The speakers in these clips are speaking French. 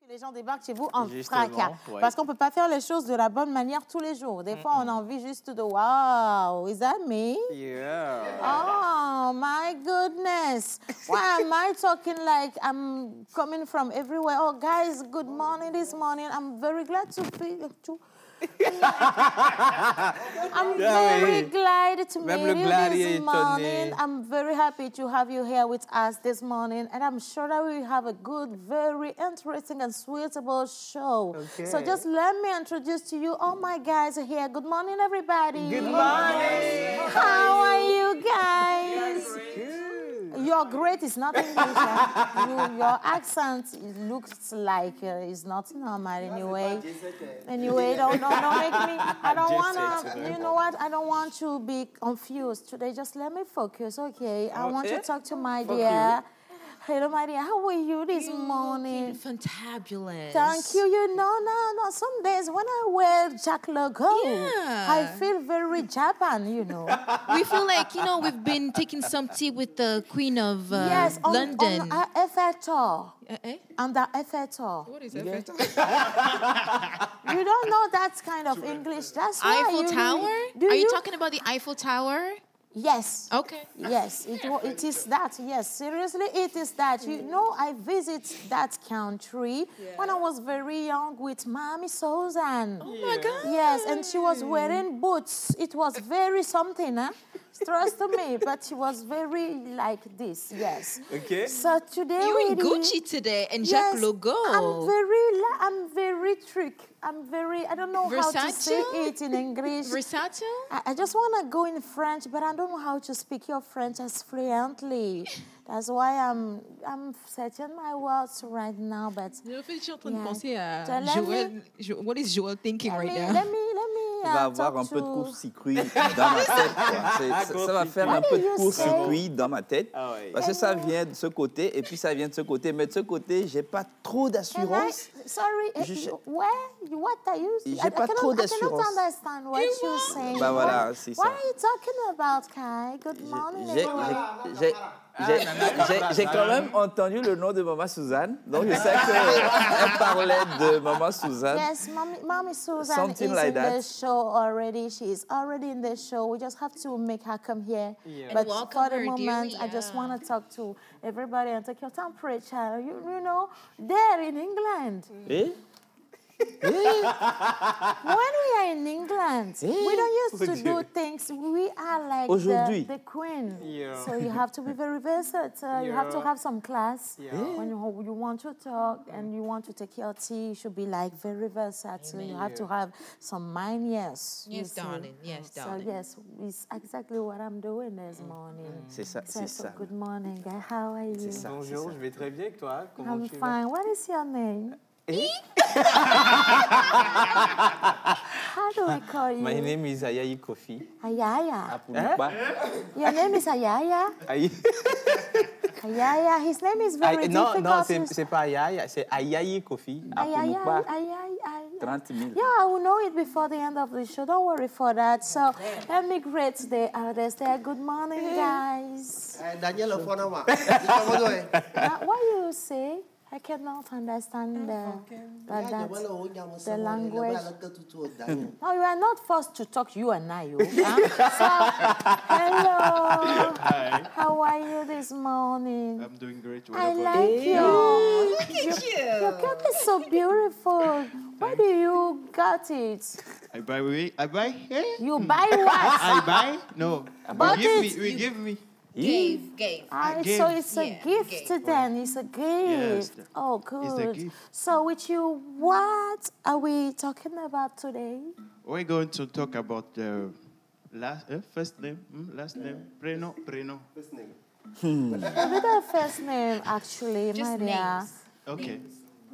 Les gens débarquent chez vous en fracas. Ouais. Parce qu'on ne peut pas faire les choses de la bonne manière tous les jours. Des fois, on a envie juste de « Wow, is that me? Yeah. Oh, my goodness. Why am I talking like I'm coming from everywhere? Oh, guys, good morning this morning. I'm very glad to be... I'm very glad to meet you this morning. I'm very happy to have you here with us this morning. And I'm sure that we have a good, very interesting and suitable show. Okay. So just let me introduce to you all my guys here. Good morning, everybody. Good morning. How are you guys? Your great is not English. Your accent looks like it's not normal anyway. Anyway, don't make me. I don't want to. You know what? I don't want to be confused today. Just let me focus, okay? I want to talk to my dear. Hello, my dear. How are you this morning? Fantabulous. Thank you. You know, no. Some days when I wear Jack logo, I feel very Japan, you know. We feel like, you know, we've been taking some tea with the Queen of London. On Eiffel Tower. On the Eiffel Tower. What is Eiffel Tower? You don't know that kind of English. That's why Eiffel Tower? Are you talking about the Eiffel Tower? Yes. Okay. Yes, it is that. Yes, seriously, it is that. You know, I visit that country when I was very young with Mommy Susan. Oh, my God. Yes, and she was wearing boots. It was very something, huh? Trust me, but she was very like this, yes. Okay. So today you're in Gucci today and Jacques Logo. I'm very trick. I don't know how to say it in English. Versatile? I just want to go in French, but I don't know how to speak your French as fluently. That's why I'm searching my words right now, but... Je suis en train de penser à Joël. What is Joël thinking right now? Let me Il va avoir un peu de court-circuit dans ma tête. Ça va faire un peu de court-circuit dans ma tête. Parce que ça vient de ce côté et puis ça vient de ce côté. Mais de ce côté, j'ai pas trop d'assurance. Sorry, what are you saying? J'ai pas trop d'assurance. I cannot understand what you're saying. Bah voilà, c'est ça. What are you talking about, Kai? Good morning. J'ai quand même entendu le nom de Maman Suzanne, donc je sais qu'elle parlait de Maman Suzanne. Yes, Mommy Suzanne is in the show already. She is already in the show. We just have to make her come here. Yeah. But for the moment, I just want to talk to everybody and take your temperature. You know, there in England. Eh? When we are in England, we don't used to do things. We are like the queen. Yeah. So you have to be very versatile. You have to have some class. Yeah. When you want to talk and you want to take your tea, you should be like very versatile. You have to have some mind, yes. Yes, darling. Yes, darling. So yes, it's exactly what I'm doing this morning. C'est ça, c'est ça. Good morning, guys. How are you? Bonjour, je vais très bien avec toi. Comment I'm fine. What is your name? How do we call you? My name is Ayayi Kofi. Ayaya. Your name is Ayaya? Yaya, his name is very difficult. Non, c'est pas Yaya, c'est Ayayi Kofi. Ay. 30 000. Yeah, I will know it before the end of the show. Don't worry for that. So, let me greet the elders there. Good morning, guys. Daniel, what you say? I cannot understand the language. No, you are not forced to talk, you and I. So, hello. Hi. How are you this morning? I'm doing great. I like you. Look at you. Your cap is so beautiful. Where do you get it? I buy. You buy what? I buy? No. But We give me. Gave. So it's a gift then. It's a gift. Yes. Oh, good. It's a gift. So with you, what are we talking about today? We're going to talk about the first name, last name, prénom. First name. Should be the first name, actually, Just Maria. names. Okay.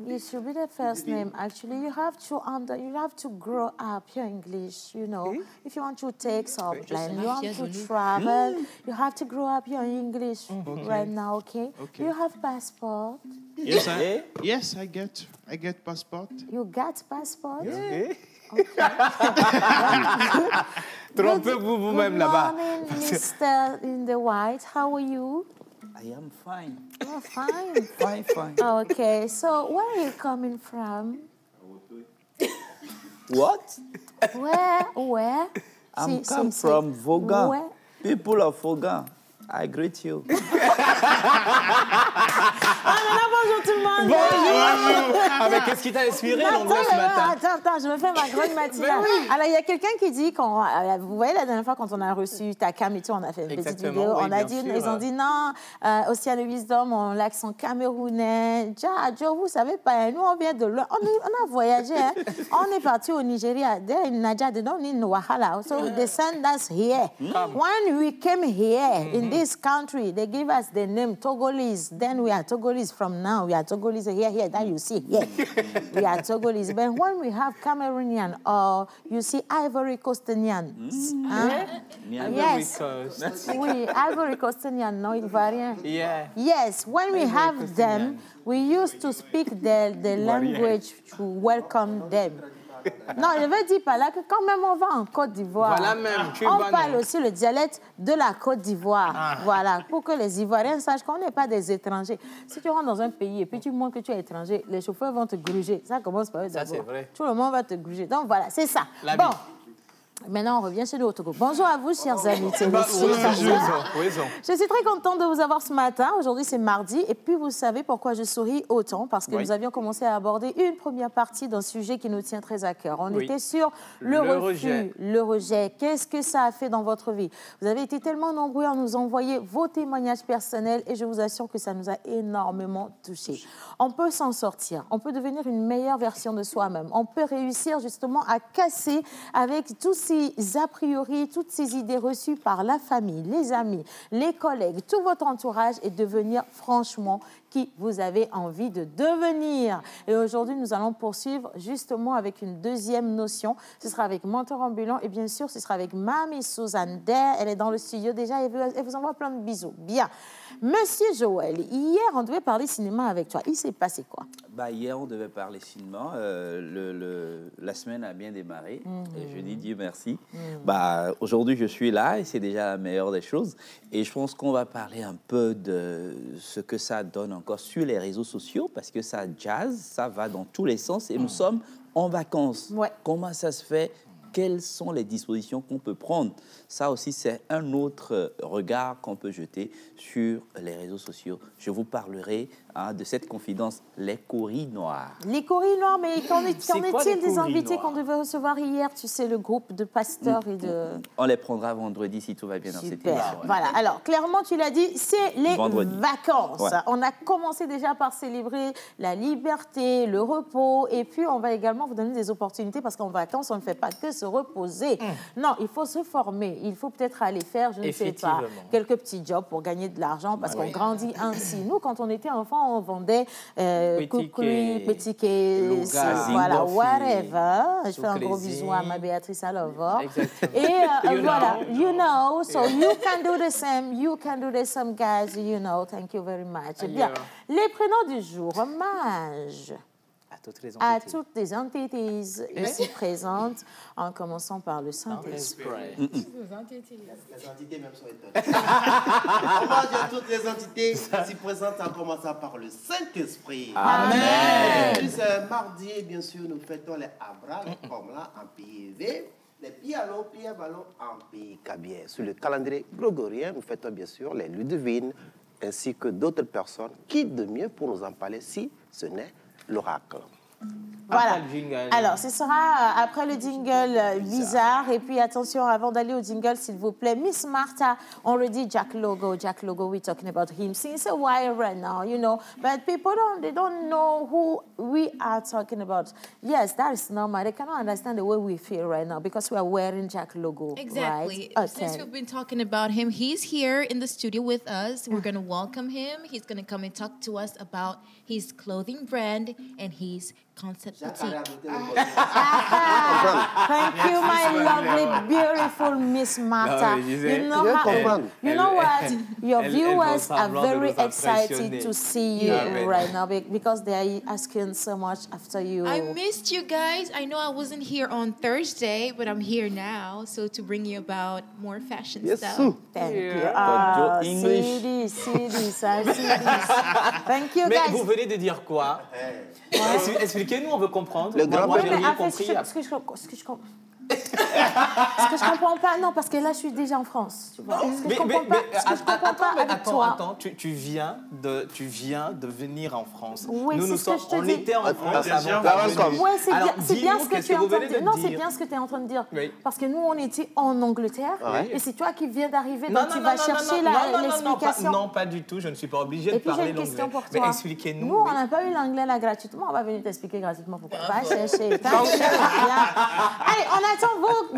It should be the first name. Actually, you have to grow up your English. You know, if you want to take some plan, you want to travel, you have to grow up your English right now. Okay. You have passport. Yes, I get passport. You got passport. Okay. Trompez-vous vous-même là-bas. Good morning, Mr. in the white. How are you? I am fine. Oh, fine. Fine. Okay, so where are you coming from? What? Where? I'm come from Vaughan. Where? People of Vaughan, I greet you. Bonjour tout le monde. Bonjour. Ah, mais qu'est-ce qui t'a inspiré l'anglais ce matin? Attends, je me fais ma grande matinale. Alors, il y a quelqu'un qui dit, vous voyez la dernière fois quand on a reçu ta cam et tout, on a fait une petite vidéo, oui, on a bien dit, sûr. ils ont dit non, Ocean Wisdom, on l'accent camerounais. Joe, vous savez pas, nous on vient de loin, on a voyagé, hein. On est parti au Nigeria, there in Nigeria, they don't need Wahala, so they send us here. When we came here in this country, they give us the name Togolese, then we are Togolese from now, we are Togolese here, that you see here. We are Togolese. But when we have Cameroonian or you see Ivory Coastanians, yes, oui, Ivory Coastanian, no Ivoirian. Yeah. Yes, when we have them, we used to speak the language to welcome them. Non, je veux dire par là que quand même on va en Côte d'Ivoire, Voilà même, tu es on bonne. parle aussi le dialecte de la Côte d'Ivoire. Voilà, pour que les Ivoiriens sachent qu'on n'est pas des étrangers. Si tu rentres dans un pays et puis tu montres que tu es étranger, les chauffeurs vont te gruger. Ça commence par eux d'abord. Ça, c'est vrai. Tout le monde va te gruger. Donc voilà, c'est ça. La Bon. vie. Maintenant, on revient chez nous au Togo. Bonjour à vous, chers amis. Où ils ont? Je suis très contente de vous avoir ce matin. Aujourd'hui, c'est mardi. Et puis, vous savez pourquoi je souris autant? Parce que nous avions commencé à aborder une première partie d'un sujet qui nous tient très à cœur. On était sur le refus, le rejet. Qu'est-ce que ça a fait dans votre vie? Vous avez été tellement nombreux à nous envoyer vos témoignages personnels et je vous assure que ça nous a énormément touchés. On peut s'en sortir. On peut devenir une meilleure version de soi-même. On peut réussir justement à casser avec tous ces a priori, toutes ces idées reçues par la famille, les amis, les collègues, tout votre entourage et devenir franchement qui vous avez envie de devenir. Et aujourd'hui, nous allons poursuivre justement avec une deuxième notion. Ce sera avec Mentor Ambulant et bien sûr, ce sera avec Mamie Suzanne Der. Elle est dans le studio déjà et elle vous envoie plein de bisous. Bien. Monsieur Joël, hier, on devait parler cinéma avec toi. Il s'est passé quoi? Hier, on devait parler cinéma. La semaine a bien démarré. Et je dis Dieu merci. Aujourd'hui, je suis là et c'est déjà la meilleure des choses. Et je pense qu'on va parler un peu de ce que ça donne encore sur les réseaux sociaux parce que ça jazz, ça va dans tous les sens et nous sommes en vacances. Ouais. Comment ça se fait? Quelles sont les dispositions qu'on peut prendre? Ça aussi, c'est un autre regard qu'on peut jeter sur les réseaux sociaux. Je vous parlerai de cette confidence, les coris noirs. Les coris noirs, mais qu'en est-il des invités noirs qu'on devait recevoir hier? Tu sais, le groupe de pasteurs et de... On les prendra vendredi si tout va bien dans cette émission. Super. Voilà. Alors, clairement, tu l'as dit, c'est les Vendredi. vacances. Ouais. On a commencé déjà par célébrer la liberté, le repos, et puis on va également vous donner des opportunités parce qu'en vacances, on ne fait pas que se reposer. Non, il faut se former. Il faut peut-être aller faire, je ne sais pas, quelques petits jobs pour gagner de l'argent parce qu'on grandit ainsi. Nous, quand on était enfant, avant, on vendait koukoui, petit cake, voilà, whatever. Je fais un gros bisou à ma Béatrice Alovo. Et voilà, you know, so you can do the same, you can do the same, guys, you know, thank you very much. Bien, les prénoms du jour, hommage à toutes les entités ici présentes, en commençant par le Saint-Esprit. Les entités même sont étonnées. Hommage à toutes les entités ici présentes, en commençant par le Saint-Esprit. Amen. Et puis, mardi, bien sûr, nous fêtons les Abra, les Pomla en PIV, les Pialo, Piabalo en pays Kabien. Sur le calendrier grégorien, nous fêtons bien sûr les Ludovines, ainsi que d'autres personnes. Qui de mieux pour nous en parler si ce n'est l'oracle? Voilà. Alors, ce sera après le jingle bizarre. Et puis, attention, avant d'aller au jingle, s'il vous plaît, Miss Martha, already Jack Logo, we're talking about him since a while right now, you know. But people don't know who we are talking about. Yes, that is normal. They cannot understand the way we feel right now because we are wearing Jack Logo. Exactly. Right? Since we've been talking about him, he's here in the studio with us. We're going to welcome him. He's going to come and talk to us about his clothing brand and his concept boutique. Thank you, my lovely, beautiful Miss Martha. You know what? Your viewers are very excited to see you right now because they are asking so much after you. I missed you guys. I know I wasn't here on Thursday, but I'm here now, so to bring you about more fashion stuff. Thank you. English. See this. Thank you, Mais guys. vous venez de dire quoi? Expliquez-nous, on veut comprendre. Le grand Moi, j'ai rien Ce que je comprends pas, non, parce que là, je suis déjà en France. Tu vois. Ce que je comprends pas avec toi. Attends, tu viens de venir en France. Oui, nous c'est ce que je te dis. on était en France avant. Oui, c'est bien ce que tu es en train de dire. Non, c'est dire. bien ce que tu es en train de dire. Oui. Parce que nous, on était en Angleterre, et c'est toi qui viens d'arriver, donc tu vas chercher l'explication. Non, pas du tout, je ne suis pas obligée de parler l'anglais. Et puis, j'ai une question pour Mais toi. expliquez-nous. Nous, on n'a pas eu l'anglais là gratuitement, on va venir t'expliquer gratuitement pourquoi. Va chercher. Allez, on attend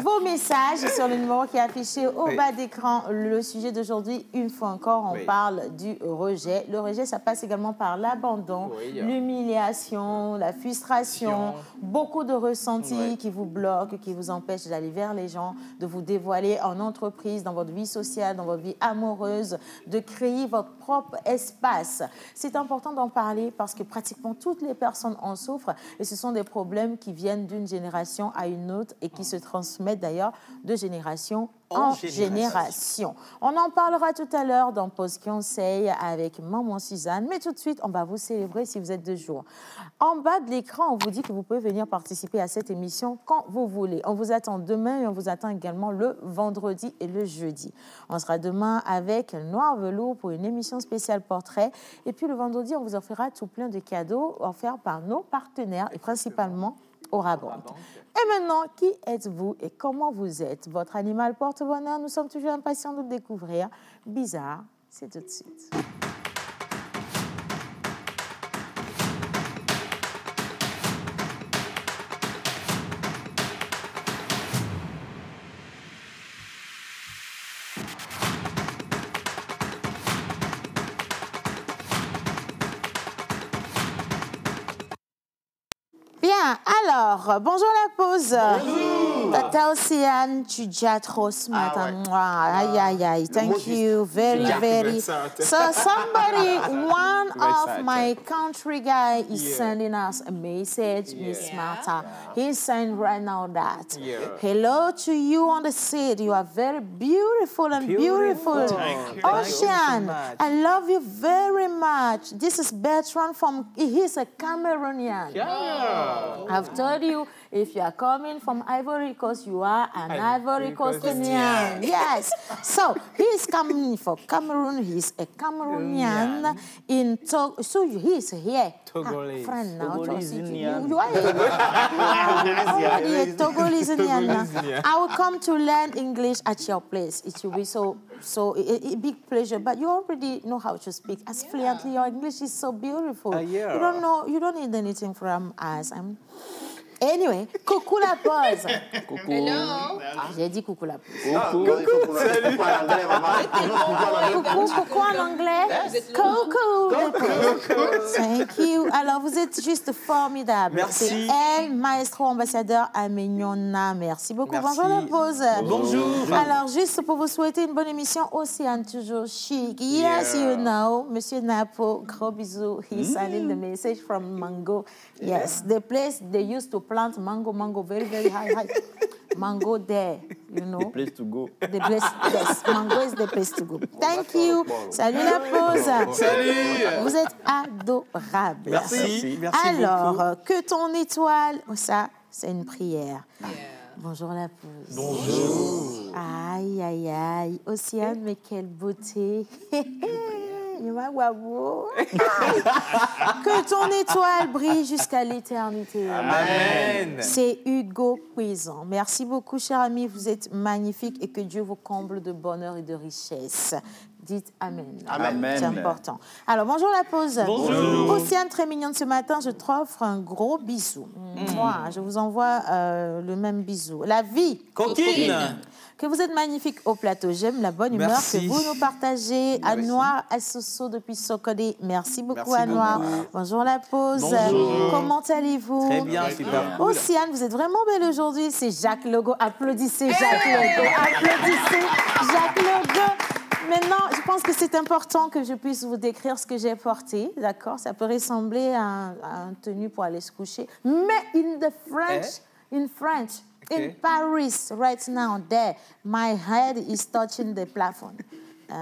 vos messages sur le numéro qui est affiché au bas d'écran. Le sujet d'aujourd'hui, une fois encore, on parle du rejet. Le rejet, ça passe également par l'abandon, l'humiliation, la frustration, beaucoup de ressentis qui vous bloquent, qui vous empêchent d'aller vers les gens, de vous dévoiler en entreprise, dans votre vie sociale, dans votre vie amoureuse, de créer votre propre espace. C'est important d'en parler parce que pratiquement toutes les personnes en souffrent et ce sont des problèmes qui viennent d'une génération à une autre et qui se transmettent d'ailleurs de génération en génération. On en parlera tout à l'heure dans Pause Conseil avec Maman Suzanne, mais tout de suite, on va vous célébrer si vous êtes de jour. En bas de l'écran, on vous dit que vous pouvez venir participer à cette émission quand vous voulez. On vous attend demain et on vous attend également le vendredi et le jeudi. On sera demain avec Noir Velours pour une émission spéciale portrait. Et puis le vendredi, on vous offrira tout plein de cadeaux offerts par nos partenaires et principalement Orabank. Et maintenant, qui êtes-vous et comment vous êtes? Votre animal porte-bonheur, nous sommes toujours impatients de le découvrir. Bizarre, c'est tout de suite. Bien, alors, bonjour la pause. Bonjour. Tata Océane, tu déjà trop ce matin. Aïe, aïe, aïe. Thank you very, very. So somebody, one of my country guy is sending us a message, Miss Martha. He's saying right now that, hello to you on the seat. You are very beautiful and beautiful. Ocean, I love you very much. This is Bertrand he's a Cameroonian. I've told you, if you are coming from Ivory Coast, you are an Ivory Coastian. Yes. So he's coming from Cameroon. He's a Cameroonian in Togo. So he's here. Togolese. Friend now. You are already a Togolese. I will come to learn English at your place. It will be so a big pleasure. But you already know how to speak as fluently. Your English is so beautiful. You don't need anything from us. Anyway, coucou la pause. Coucou. J'ai dit coucou la pause. Coucou. Salut. Coucou en anglais. Coucou. Thank you. Alors, vous êtes juste formidable. Merci. C'est elle, maestro ambassadeur Amenyona. Merci beaucoup. Merci. Bonjour la pause. Bonjour. Alors, juste pour vous souhaiter une bonne émission, Océane, toujours chic. Yes, you know. Monsieur Napo, gros bisous. He's sending the message from Mango. Yes, the place they used to plant mango, very, very high. Mango there, you know. The place to go. The place, yes, mango is the place to go. Thank you. Salut la pause. Salut. Vous êtes adorable. Merci. Merci Alors, beaucoup. que ton étoile, ça, c'est une prière. Bonjour la pause. Bonjour. Aïe, aïe, aïe. Océane, mais quelle beauté. Que ton étoile brille jusqu'à l'éternité. Amen. C'est Hugo Cuison. Merci beaucoup, cher ami. Vous êtes magnifique et que Dieu vous comble de bonheur et de richesse. Dites Amen. Amen. C'est important. Alors, bonjour la pause. Bonjour. Océane, très mignonne ce matin. Je t'offre un gros bisou. Moi, je vous envoie le même bisou. La vie. Coquine. Que vous êtes magnifique au plateau. J'aime la bonne humeur Merci. que vous nous partagez. Anouar Assoso depuis Sokode. Merci beaucoup, Merci Anouar. beaucoup. Bonjour la pause. Bonjour. Comment allez-vous? Très bien, super cool. Océane, vous êtes vraiment belle aujourd'hui. C'est Jacques Logo. Applaudissez Jacques Logo. Applaudissez Jacques Logo. Maintenant, je pense que c'est important que je puisse vous décrire ce que j'ai porté, d'accord? Ça peut ressembler à une tenue pour aller se coucher. Mais in French, in Paris, right now, there, my head is touching the plafond.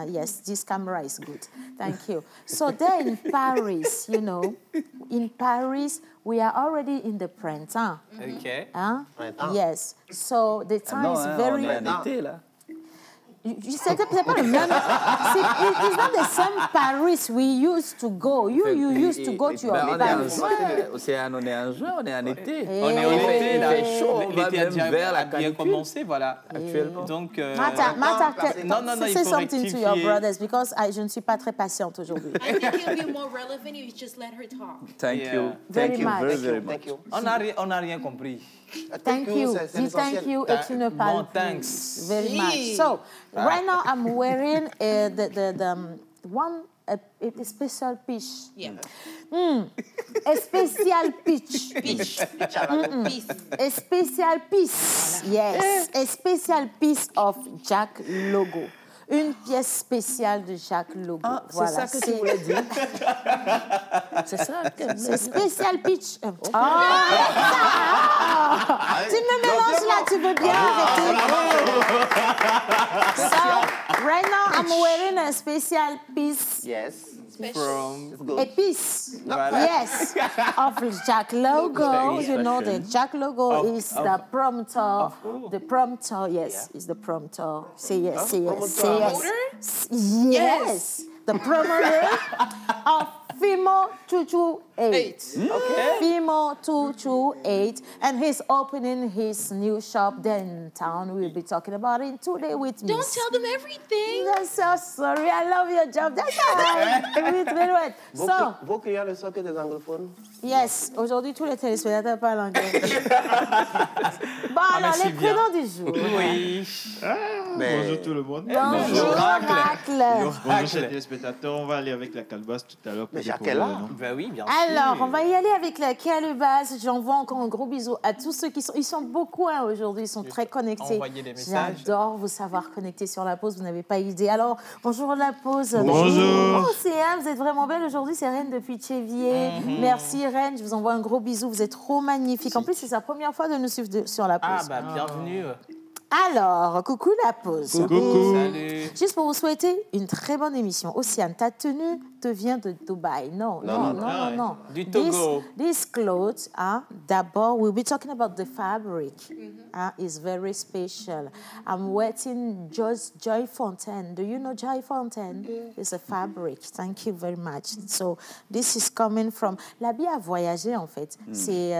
Yes, this camera is good. Thank you. So there in Paris, you know, in Paris, we are already in the printemps. OK. Huh? Yes. So the time is very... on est en été, là. C'est pas le même. It's not the same Paris we used to go. You used to go to your On est en Paris. juin, Océane, on est en juin, on est en été. On est en été, là. Il fait chaud, on va L'été a même déjà vers la bien canicule. commencé, voilà. Actuellement. Donc, Mata, non, il say faut something to your rectifier. brothers because je ne suis pas très patiente aujourd'hui. I think it'll be more relevant if you just let her talk. Thank Yeah. you. Very Thank you much. very, very Thank much. you. On n'a rien compris. Thank you. c'est Dis thank l'essentiel. you et tu ne parles Bon, plus. thanks. Very much. So, right now I'm wearing a special peach. Yeah. A special peach. Peace. A special piece. Yes. A special piece of Jack Logo. Une pièce spéciale de Jack Logo. Ah, c'est ça que tu voulais dire. C'est ça que C'est spécial pitch. Tu me mélanges là, tu veux bien arrêter? So, right now I'm wearing a special piece. Yes. From... It's good. A piece, Voilà. yes, of Jack Logo. You know, the Jack Logo is the prompter. The prompter, yes, is the prompter. Say yes, say yes, say yes. Yes, the promoter of Fimo 228. Okay. Fimo 228. And he's opening his new shop there in town. We'll be talking about it today with me. Don't tell them everything. I'm so sorry. I love your job. That's all. So, Vos clients ne sont que des anglophones? yes, aujourd'hui, tous les téléspectateurs parlent anglais. Bon, alors, merci les bien. prénoms du jour. Oui. Bonjour tout le monde. Bonjour, Oracle. Bonjour chers téléspectateurs. On va aller avec la calebasse tout à l'heure. Mais Jacques est là. Ben oui, bien sûr. Alors, on va y aller avec la calebasse. J'envoie encore un gros bisou à tous ceux qui sont... Ils sont beaucoup hein, aujourd'hui, ils sont très connectés. Envoyer des messages. J'adore vous savoir connecter sur la pause, vous n'avez pas idée. Alors, bonjour la pause. Bonjour. Oh, c'est Anne, vous êtes vraiment belle aujourd'hui. C'est Reine depuis Tchévier. Merci Reine, je vous envoie un gros bisou. Vous êtes trop magnifique. En plus, c'est sa première fois de nous suivre sur la pause. Ah, bah, bienvenue. Alors, coucou la pause. Coucou. Salut. Juste pour vous souhaiter une très bonne émission. Océane, ta tenue te vient de Dubaï. Non. Du Togo. These clothes, d'abord, we'll be talking about the fabric. It's very special. I'm wearing Joy Fontaine. Do you know Joy Fontaine? It's a fabric. Thank you very much. So, this is coming from... L'habit à voyager, en fait. C'est...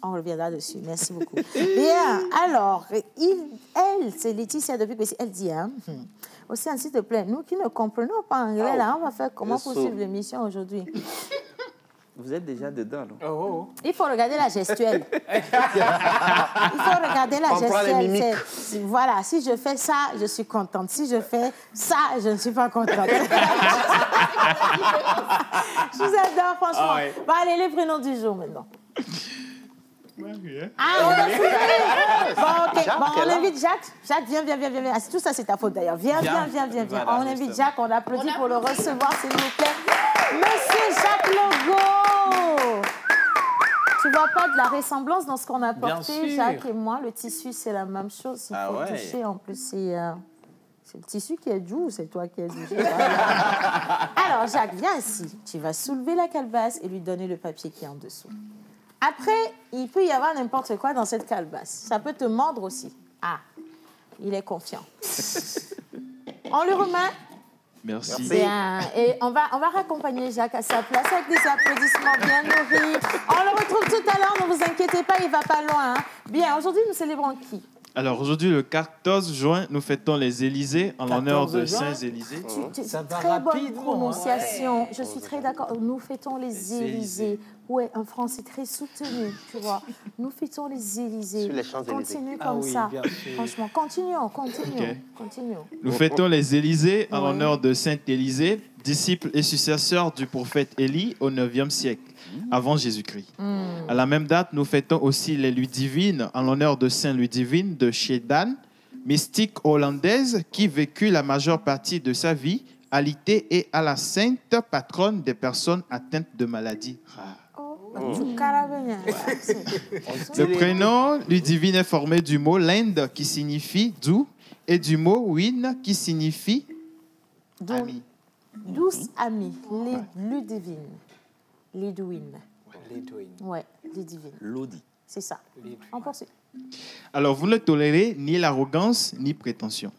on reviendra dessus. Merci beaucoup. Bien, alors, elle, c'est Laetitia depuis que elle dit, Océane, s'il te plaît, nous qui ne comprenons pas anglais, là, on va faire comment pour suivre l'émission aujourd'hui? Vous êtes déjà dedans, non? Oh. Il faut regarder la gestuelle. Il faut regarder la gestuelle. Voilà, si je fais ça, je suis contente. Si je fais ça, je ne suis pas contente. Je vous adore, franchement. Ah ouais. Bon, allez, les prénoms du jour maintenant. Ah, on a fouillé. Bon, ok. Bon, on invite Jacques. Jacques, viens. Ah, tout ça, c'est ta faute d'ailleurs. Viens. Voilà, on invite Jacques, on applaudit pour le recevoir, s'il vous plaît. Monsieur Jacques Logo. Tu vois pas de la ressemblance dans ce qu'on a porté, Jacques et moi. Le tissu, c'est la même chose. Il faut toucher. En plus, c'est le tissu qui est doux, c'est toi qui es doux. Alors, Jacques, viens ici. Tu vas soulever la calebasse et lui donner le papier qui est en dessous. Après, il peut y avoir n'importe quoi dans cette calebasse. Ça peut te mordre aussi. Ah, il est confiant. On le remet. Merci. Bien. Et on va raccompagner Jacques à sa place avec des applaudissements bien nourris. On le retrouve tout à l'heure, ne vous inquiétez pas, il ne va pas loin. Hein. Bien, aujourd'hui, nous célébrons qui? Alors aujourd'hui, le 14 juin, nous fêtons les Élysées en l'honneur de Saint-Élysée. Très bonne prononciation. Je suis très d'accord. Nous fêtons les Élysées. Ouais, en France, c'est très soutenu, tu vois. Nous fêtons les Élysées. Sur les Champs-Élysées. Continue comme ça. Franchement, continuons. Nous fêtons les Élysées en l'honneur de Saint-Élysée, disciple et successeur du prophète Élie au 9e siècle, avant Jésus-Christ. À la même date, nous fêtons aussi les Ludivines en l'honneur de Saint Ludivine de Schiedam, mystique hollandaise qui vécut la majeure partie de sa vie à l'ité et à la sainte patronne des personnes atteintes de maladies rares. Le prénom Ludivine est formé du mot Linde qui signifie doux et du mot win qui signifie ami. Douce amie, Ludivine. Lidwin. Ouais, Ludivine. Lodi. C'est ça. On poursuit. Alors, vous ne tolérez ni l'arrogance ni prétention.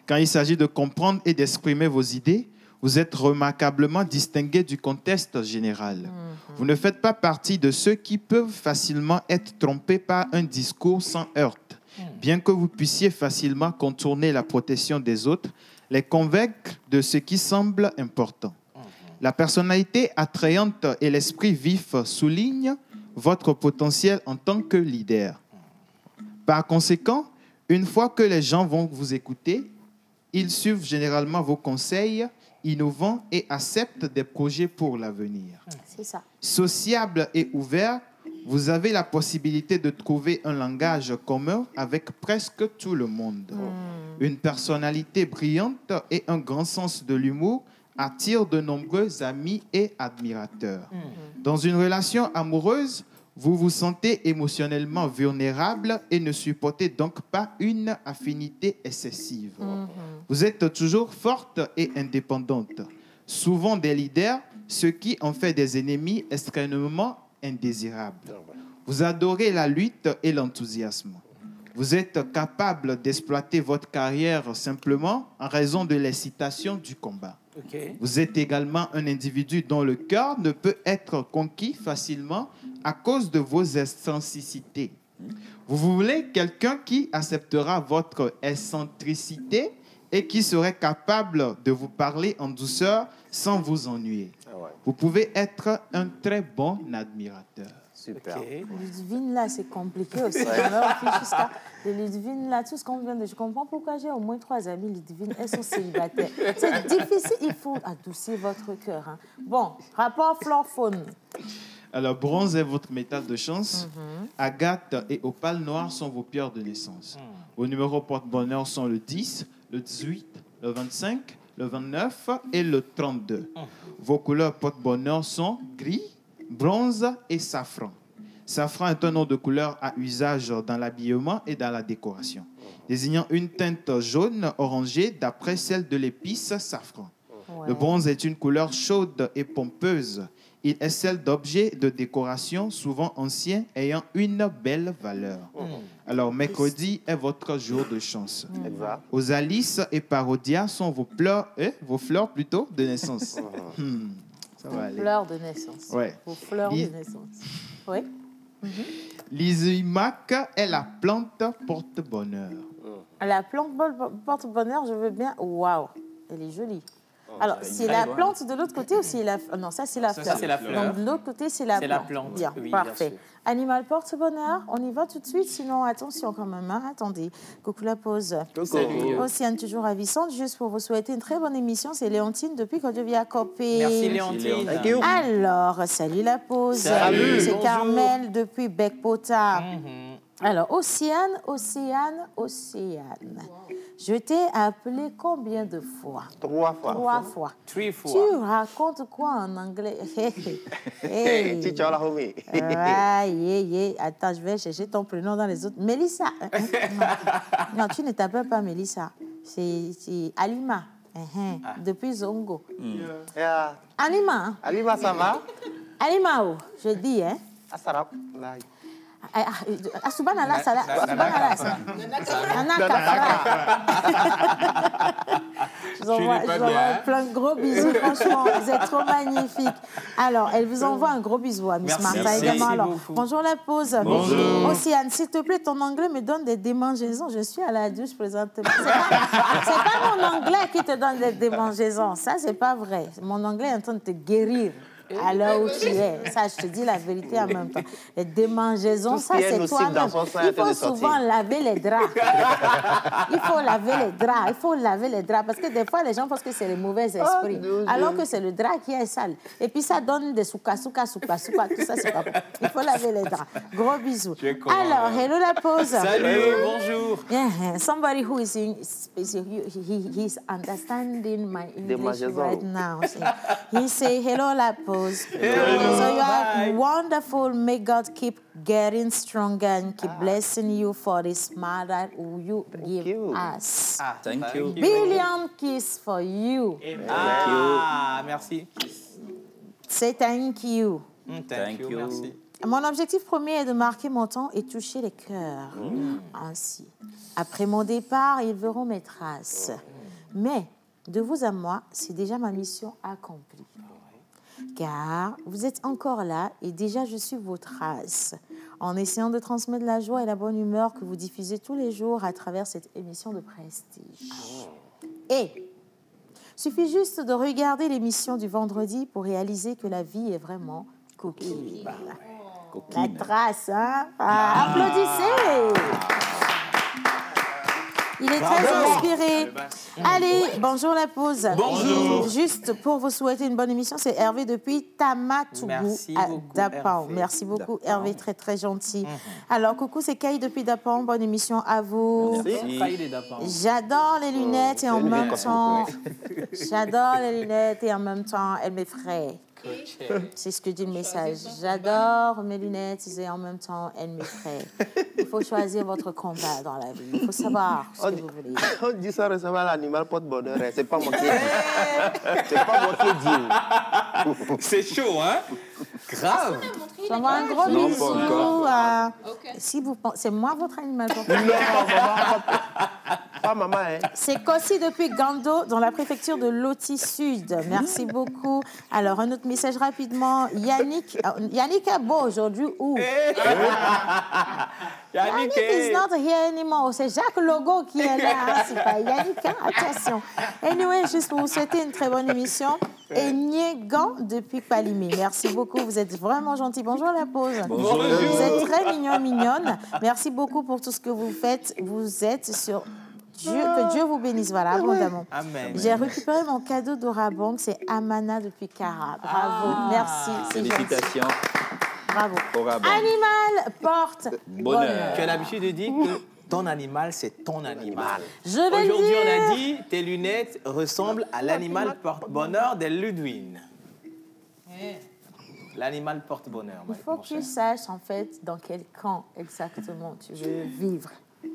Quand il s'agit de comprendre et d'exprimer vos idées, vous êtes remarquablement distingué du contexte général. Vous ne faites pas partie de ceux qui peuvent facilement être trompés par un discours sans heurte. Bien que vous puissiez facilement contourner la protection des autres, les convaincre de ce qui semble important. La personnalité attrayante et l'esprit vif soulignent votre potentiel en tant que leader. Par conséquent, une fois que les gens vont vous écouter, ils suivent généralement vos conseils innovants et acceptent des projets pour l'avenir. C'est ça. Sociable et ouvert, vous avez la possibilité de trouver un langage commun avec presque tout le monde. Une personnalité brillante et un grand sens de l'humour attirent de nombreux amis et admirateurs. Dans une relation amoureuse, vous vous sentez émotionnellement vulnérable et ne supportez donc pas une affinité excessive. Vous êtes toujours forte et indépendante, souvent des leaders, ce qui en fait des ennemis extrêmement indésirables. Vous adorez la lutte et l'enthousiasme. Vous êtes capable d'exploiter votre carrière simplement en raison de l'excitation du combat. Vous êtes également un individu dont le cœur ne peut être conquis facilement à cause de vos excentricités. Vous voulez quelqu'un qui acceptera votre excentricité et qui serait capable de vous parler en douceur sans vous ennuyer. Vous pouvez être un très bon admirateur. Super. Ludivine, là, c'est compliqué aussi. Les Ludivine, là, tout ce qu'on vient de... Je comprends pourquoi j'ai au moins 3 amis Ludivine. Elles sont célibataires. C'est difficile. Il faut adoucir votre cœur. Hein. Bon, rapport flore-faune. Alors, bronze est votre métal de chance. Agate et opale noir sont vos pierres de naissance. Vos numéros porte-bonheur sont le 10, le 18, le 25, le 29 et le 32. Vos couleurs porte-bonheur sont gris, bronze et safran. Safran est un nom de couleur à usage dans l'habillement et dans la décoration, désignant une teinte jaune orangée d'après celle de l'épice safran. Le bronze est une couleur chaude et pompeuse. Il est celle d'objets de décoration souvent anciens ayant une belle valeur. Alors, mercredi est votre jour de chance. Osalis et Parodia sont vos fleurs plutôt de naissance. Ça va aller. Fleurs de naissance. Ouais. Vos fleurs de naissance. Oui. L'Izumak est la plante porte-bonheur. La plante porte-bonheur, je veux bien. Waouh, elle est jolie. Alors, c'est la plante de l'autre côté ou c'est la... Non, ça, c'est la fleur. Ça, c'est la fleur. Donc, de l'autre côté, c'est la plante. C'est la plante, Bien, oui, parfait. bien sûr. Animal porte-bonheur, on y va tout de suite, sinon, attention quand même. Hein. Attendez, coucou la pause. Salut. Océane, toujours ravissante. Juste pour vous souhaiter une très bonne émission, c'est Léontine depuis quand je vis à Copé. Merci Léontine. Alors, salut la pause. Salut. C'est Bonjour. Carmel depuis Bec-Pota. Mhm. Alors, Océane. Je t'ai appelé combien de fois? 3 fois. 3 fois. 3 fois. Tu racontes quoi en anglais? Hey. Ciao, la homie. Attends, je vais chercher ton prénom dans les autres. Mélissa. Non, tu ne t'appelles pas Mélissa. C'est Alima. Depuis Zongo. Yeah. Alima. Alima, ça va? Alima, oh, je dis, hein? Asarap. Subhanallah, je vous envoie plein de gros bisous, franchement, vous êtes trop magnifiques. Alors, elle vous envoie un gros bisou à Miss Merci. Martha également. Alors, Beaucoup. bonjour la pause. Bonjour. Océane, s'il te plaît, ton anglais me donne des démangeaisons. Je suis à la douche présentement. C'est pas mon anglais qui te donne des démangeaisons. Ça, c'est pas vrai. Mon anglais est en train de te guérir. À l'heure où tu es. Ça, je te dis la vérité en même temps. Les démangeaisons, ça, c'est toi-même. Il faut souvent laver les draps. Il faut laver les draps. Parce que des fois, les gens pensent que c'est les mauvais esprits. Alors que c'est le drap qui est sale. Et puis, ça donne des souka. Tout ça, c'est pas bon. Il faut laver les draps. Gros bisous. Alors, hello la pause. Salut, bonjour. Yeah, somebody who is he's understanding my English right now. He say hello la pause. So you are wonderful. May God keep getting stronger and keep blessing you for the smile that you give us. Thank you. Billion kiss for you. Merci. Say thank you. Thank you. Merci. Mon objectif premier est de marquer mon temps et toucher les cœurs. Ainsi, après mon départ, ils verront mes traces. Mais de vous à moi, c'est déjà ma mission accomplie. Car vous êtes encore là et déjà je suis vos traces. En essayant de transmettre la joie et la bonne humeur que vous diffusez tous les jours à travers cette émission de prestige. Et suffit juste de regarder l'émission du vendredi pour réaliser que la vie est vraiment coquine. La trace, hein? Applaudissez! Il est très inspiré. Allez, bonjour la pause. Bonjour. Juste pour vous souhaiter une bonne émission, c'est Hervé depuis Tamatougou Merci à beaucoup, Dapan. Hervé. Merci beaucoup, Hervé, très très gentil. Alors, coucou, c'est Kay depuis Dapan. Bonne émission à vous. J'adore les lunettes et en même temps, elle m'effraie. C'est ce que dit le message. J'adore mes lunettes et en même temps, elles m'effraient. Il faut choisir votre combat dans la vie. Il faut savoir ce que vous voulez. On dit ça récemment, l'animal porte-bonheur. C'est pas moi qui dis. C'est pas moi qui dis. C'est chaud, hein? Grave. J'envoie un gros Non, bisou. pas Si vous pensez, c'est moi votre animal porte-bonheur. Non, maman, pas maman, hein. C'est Kossi depuis Gando, dans la préfecture de Loti Sud. Merci beaucoup. Alors, un autre message rapidement. Yannick est beau aujourd'hui où? Yannick is not here anymore. C'est Jacques Logo qui est là. C'est pas Yannick, hein? Attention. Anyway, juste pour vous souhaiter une très bonne émission. Et Niegan depuis Palimé. Merci beaucoup. Vous êtes vraiment gentils. Bonjour la pause. Bonjour. Vous êtes très mignonne. Merci beaucoup pour tout ce que vous faites. Vous êtes sur... que Dieu vous bénisse, voilà, abondamment. Amen. J'ai récupéré mon cadeau d'Orabank, c'est Amana depuis Cara. Bravo, merci, c'est gentil. Félicitations. Bravo. Orabank. Animal porte bonheur. Tu as l'habitude de dire que ton animal, c'est ton animal. Je vais le Aujourd'hui, on a dire. dit tes lunettes ressemblent à l'animal porte-bonheur des Ludwig. L'animal porte-bonheur. Il faut que tu saches, en fait, dans quel camp exactement tu veux vivre.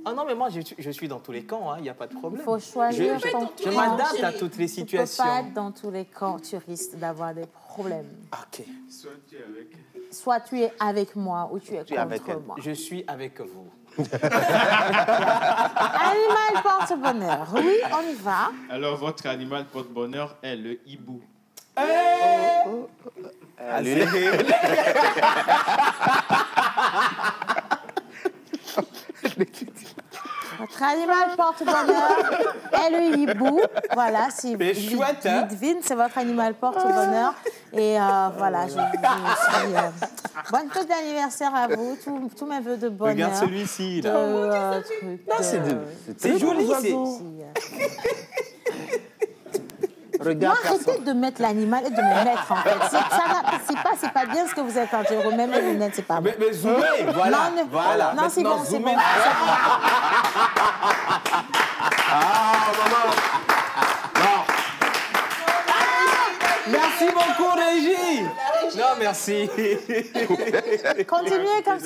Ah non, mais moi, je suis dans tous les camps, il n'y a pas de problème. Il faut choisir ton camp. Je m'adapte à toutes les situations. Tu ne peux pas être dans tous les camps, tu risques d'avoir des problèmes. Ok. Soit tu es avec moi ou tu es contre moi. Je suis avec vous. Animal porte-bonheur. Oui, on y va. Alors, votre animal porte-bonheur est le hibou. Allez. Votre animal porte-bonheur est le hibou. Voilà, si chouette, hein? Ludwig, c'est votre animal porte-bonheur. Et voilà, je suis... bonne fête d'anniversaire à vous, tous mes vœux de bonheur. Regarde celui-ci, là. C'est joli, Regarde. Arrêtez de mettre l'animal et de me mettre en fait. C'est pas bien ce que vous êtes en train de remettre les lunettes, c'est pas bon. Mais zoomez, voilà. Voilà. Non, c'est bon, c'est bon. Maman. Merci beaucoup, Régie. Non, merci. Continuez comme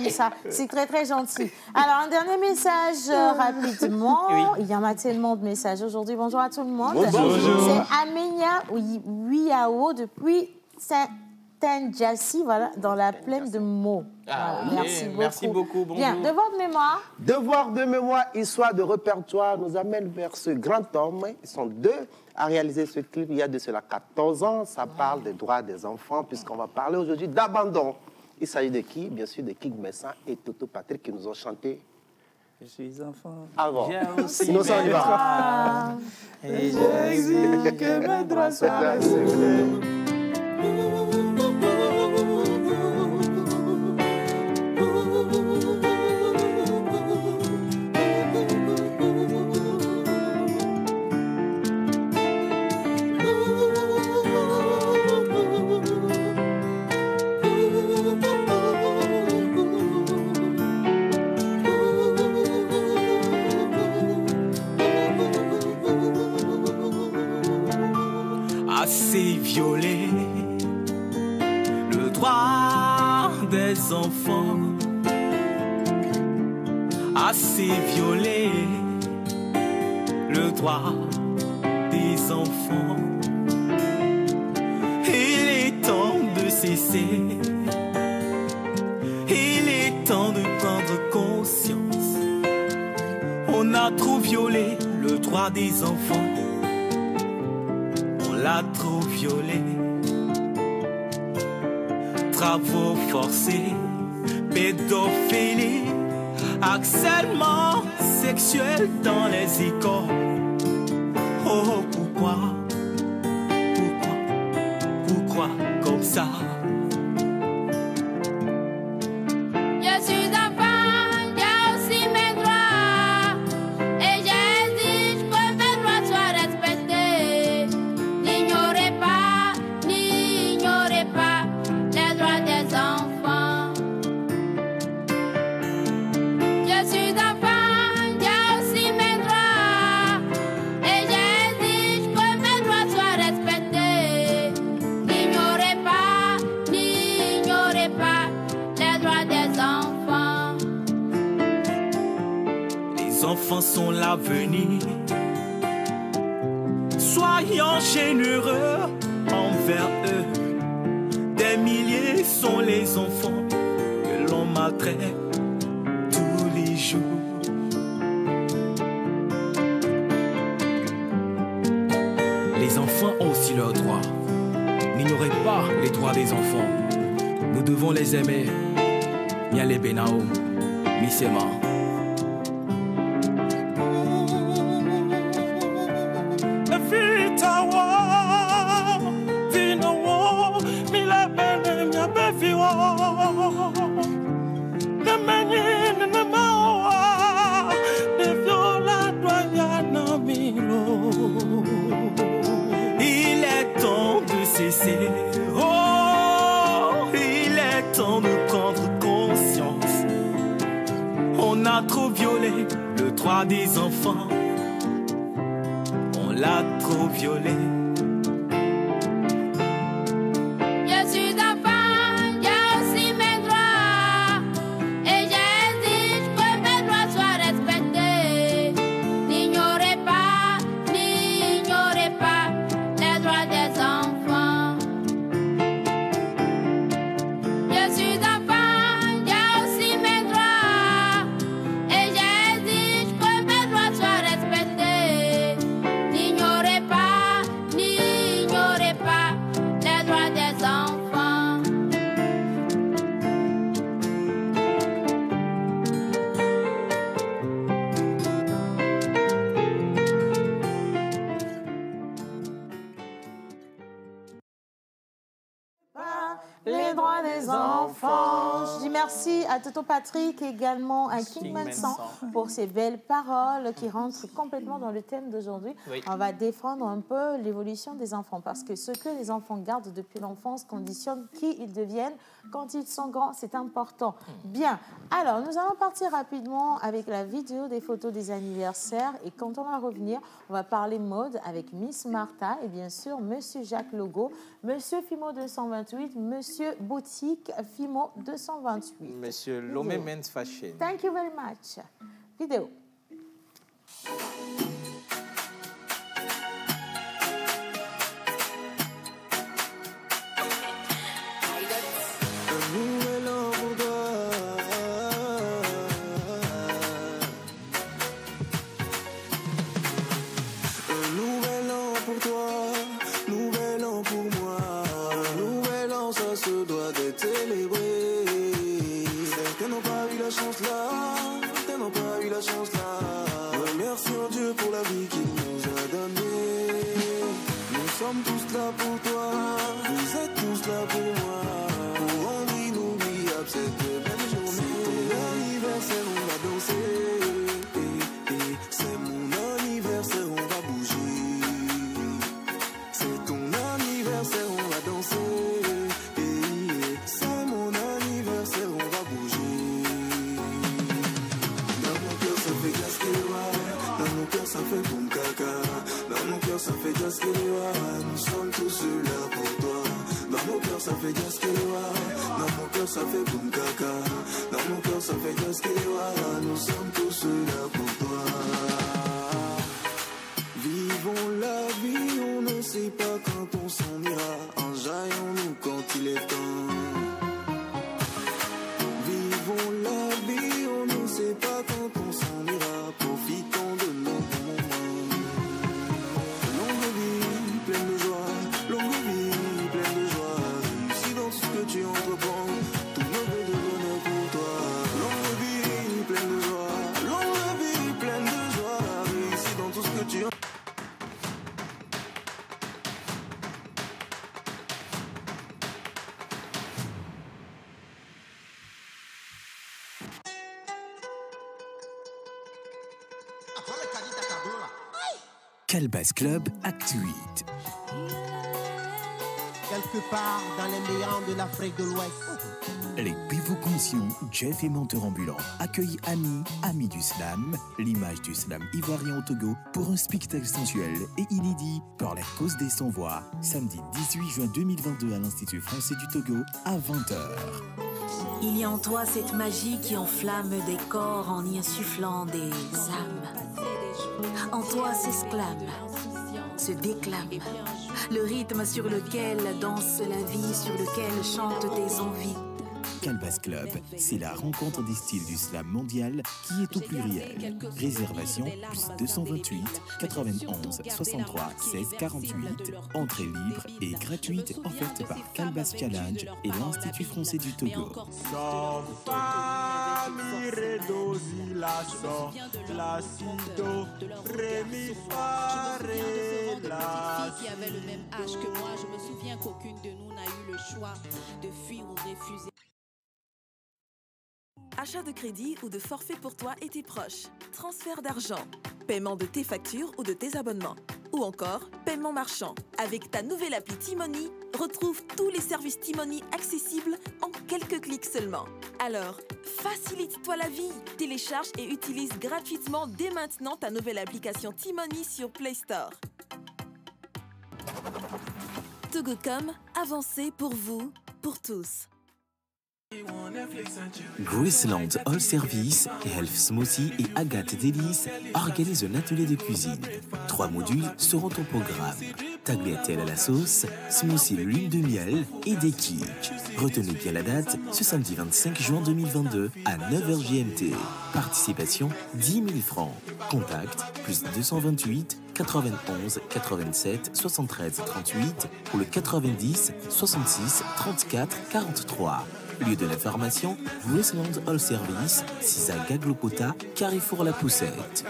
ça. C'est très, très gentil. Alors, un dernier message rapidement. Oui. Il y en a tellement de messages aujourd'hui. Bonjour à tout le monde. Bonjour. C'est Amenia Wiao depuis Saint-Ndjassi, voilà, dans la plaine de Meaux. Ah, voilà. okay. Merci beaucoup. Bonjour. Bien, devoir de mémoire. Devoir de mémoire, histoire de répertoire nous amène vers ce grand homme. Ils sont deux à réaliser ce clip il y a de cela 14 ans. Ça parle des droits des enfants, puisqu'on va parler aujourd'hui d'abandon. Il s'agit de qui? Bien sûr, de King Messin et Toto Patrick qui nous ont chanté. Je suis enfant. Avant. Sinon, ça, on y va. Et j'exige que mes droits soient respectés. Assez violé le droit des enfants, assez violé le droit des enfants. Il est temps de cesser, il est temps de prendre conscience. On a trop violé le droit des enfants. On l'a trop violé. Travaux forcés, pédophilie, harcèlement sexuel dans les écoles. Oh, pourquoi comme ça? Sont l'avenir. Soyons généreux envers eux. Des milliers sont les enfants que l'on maltraite tous les jours. Les enfants ont aussi leurs droits. N'ignorez pas les droits des enfants. Nous devons les aimer. Nyale Benao, Misema. Il est temps de cesser. Oh, il est temps de prendre conscience. On a trop violé le droit des enfants. On l'a trop violé. droits des enfants. Je dis merci à Toto Patrick, également à King Manson pour ces belles paroles qui rentrent complètement dans le thème d'aujourd'hui. Oui. On va défendre un peu l'évolution des enfants parce que ce que les enfants gardent depuis l'enfance conditionne qui ils deviennent quand ils sont grands. C'est important. Bien. Alors, nous allons partir rapidement avec la vidéo des photos des anniversaires et quand on va revenir, on va parler mode avec Miss Martha et bien sûr Monsieur Jacques Logo, Monsieur Fimo 228, Monsieur Boutique Fimo 228. Monsieur Lomé Men's Fashion. Thank you very much. Vidéo. Calbas Club Actu 8. Quelque part dans les méandres de l'Afrique de l'Ouest. Les pivots conscients, Jeff et menteur ambulant, accueillent Amis du Slam, l'image du slam ivoirien au Togo, pour un spectacle sensuel et inédit par la cause des sans-voix, samedi 18 juin 2022 à l'Institut français du Togo à 20h. Il y a en toi cette magie qui enflamme des corps en y insufflant des âmes. En toi s'exclame, se déclame, le rythme sur lequel danse la vie, sur lequel chantent tes envies. Calbas Club, c'est la rencontre des styles du slam mondial qui est au pluriel. Réservation plus 228 91 63 16 48. Entrée libre et gratuite offerte par Calbas Challenge et l'Institut français du Togo. Qui avait le même âge que moi, je me souviens qu'aucune de nous n'a eu le choix de fuir ou refuser. Achat de crédit ou de forfait pour toi et tes proches. Transfert d'argent. Paiement de tes factures ou de tes abonnements. Ou encore, paiement marchand. Avec ta nouvelle appli Timoni, retrouve tous les services Timoni accessibles en quelques clics seulement. Alors, facilite-toi la vie. Télécharge et utilise gratuitement dès maintenant ta nouvelle application Timoni sur Play Store. Togocom, avancez pour vous, pour tous. Graceland All Service, Health Smoothie et Agathe Délice organisent un atelier de cuisine. 3 modules seront au programme. Tagliatelle à la sauce, smoothie l'huile de miel et des kicks. Retenez bien la date, ce samedi 25 juin 2022 à 9h GMT. Participation 10 000 francs. Contact plus 228 91 87 73 38 ou le 90 66 34 43. Lieu de l'information, Graceland All Service, 6 à Gaglopota, Carrefour La Poussette.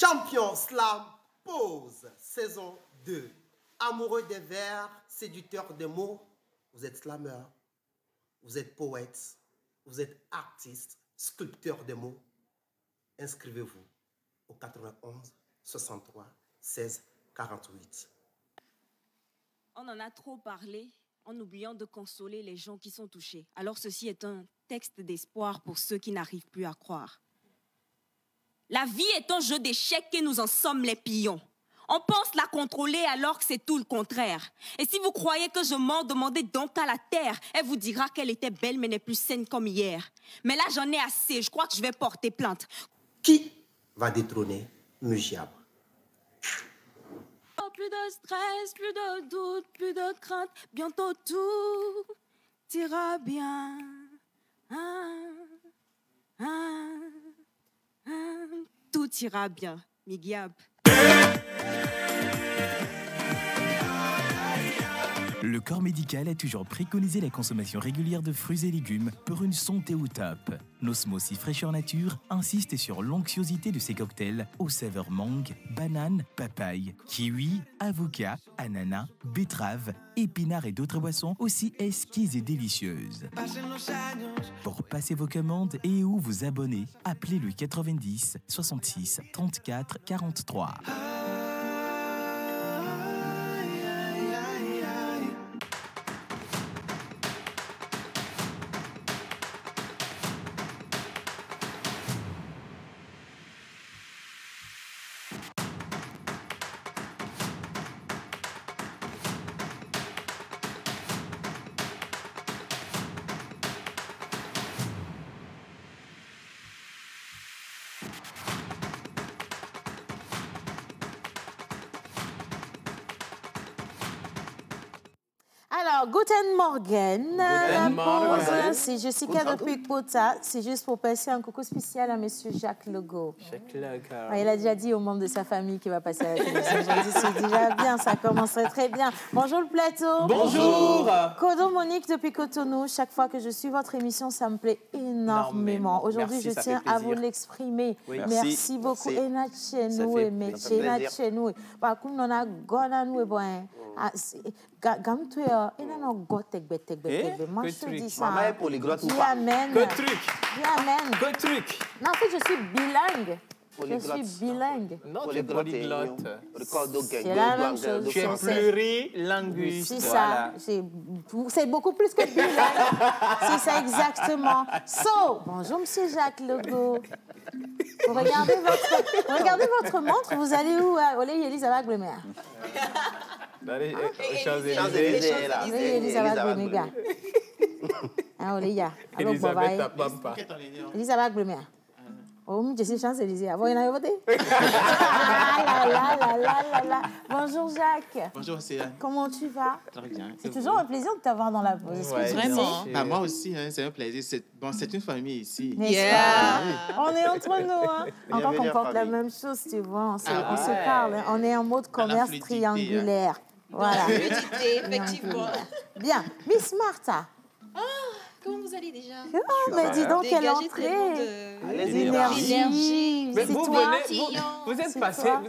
Champion Slam, pause, saison 2. Amoureux des vers, séducteur des mots, vous êtes slammer, vous êtes poète, vous êtes artiste, sculpteur des mots. Inscrivez-vous au 91 63 16 48. On en a trop parlé en oubliant de consoler les gens qui sont touchés. Alors ceci est un texte d'espoir pour ceux qui n'arrivent plus à croire. La vie est un jeu d'échecs et nous en sommes les pions. On pense la contrôler alors que c'est tout le contraire. Et si vous croyez que je mens, demandez donc à la terre. Elle vous dira qu'elle était belle mais n'est plus saine comme hier. Mais là j'en ai assez, je crois que je vais porter plainte. Qui va détrôner Mugiab? Oh, plus de stress, plus de doute, plus de crainte. Bientôt tout ira bien. Tout ira bien, Migiab. Le corps médical a toujours préconisé la consommation régulière de fruits et légumes pour une santé au top. Nos smoothies fraîcheur nature insistent sur l'onctuosité de ces cocktails aux saveurs mangue, banane, papaye, kiwi, avocat, ananas, betterave, épinards et d'autres boissons aussi exquises et délicieuses. Pour passer vos commandes et ou vous abonner, appelez le 90 66 34 43. Alors, Guten Morgen. Guten Morgen. C'est Jessica depuis Kota. C'est juste pour passer un coucou spécial à Monsieur Jacques Legault. Jacques Legault. Il a déjà dit aux membres de sa famille qu'il va passer à la télévision. Aujourd'hui, c'est déjà bien, ça commencerait très bien. Bonjour le plateau. Bonjour. Kodo Monique depuis Cotonou. Chaque fois que je suis votre émission, ça me plaît énormément. Aujourd'hui, je tiens à vous l'exprimer. Oui. Merci beaucoup. Ena Chenou et Mechena Chenou. Par contre, on a gona nous et bon. Gam tu es ena gotek betek betek. Moi je dis ça. Maman est polyglotte ou pas? Que truc. Amen. Que truc. Non, en fait, je suis bilingue. Polyglotte. Je suis bilingue. Non, tu es polyglotte. C'est la même chose. Tu es plurilinguiste. C'est ça. C'est beaucoup plus que bilingue. C'est ça exactement. So, bonjour Monsieur Jacques Legault. Vous regardez votre montre, vous allez où? Olé Elisabeth Blemer. Allez, Champs-Élysées. Olé Elisabeth Blemer. Ah, Olé, ya. Elisabeth Tapampa. Elisabeth Blemer. Oh, je suis Champs-Élysées. Vous avez voté? Bonjour Jacques. Bonjour Céline. Comment tu vas? Très bien. C'est toujours un plaisir de t'avoir dans la pause. Ouais, vraiment. Ah, moi aussi, hein, c'est un plaisir. C'est une famille ici. On est entre nous. Hein. Encore qu'on porte la même chose, tu vois. On se parle. Hein. On est en mode commerce triangulaire. Hein. Voilà. Fluidité, effectivement. Bien. Miss Martha. Comment vous allez déjà? Oh, mais dis donc, quelle entrée d'énergie. Mais C'est vous toi. vous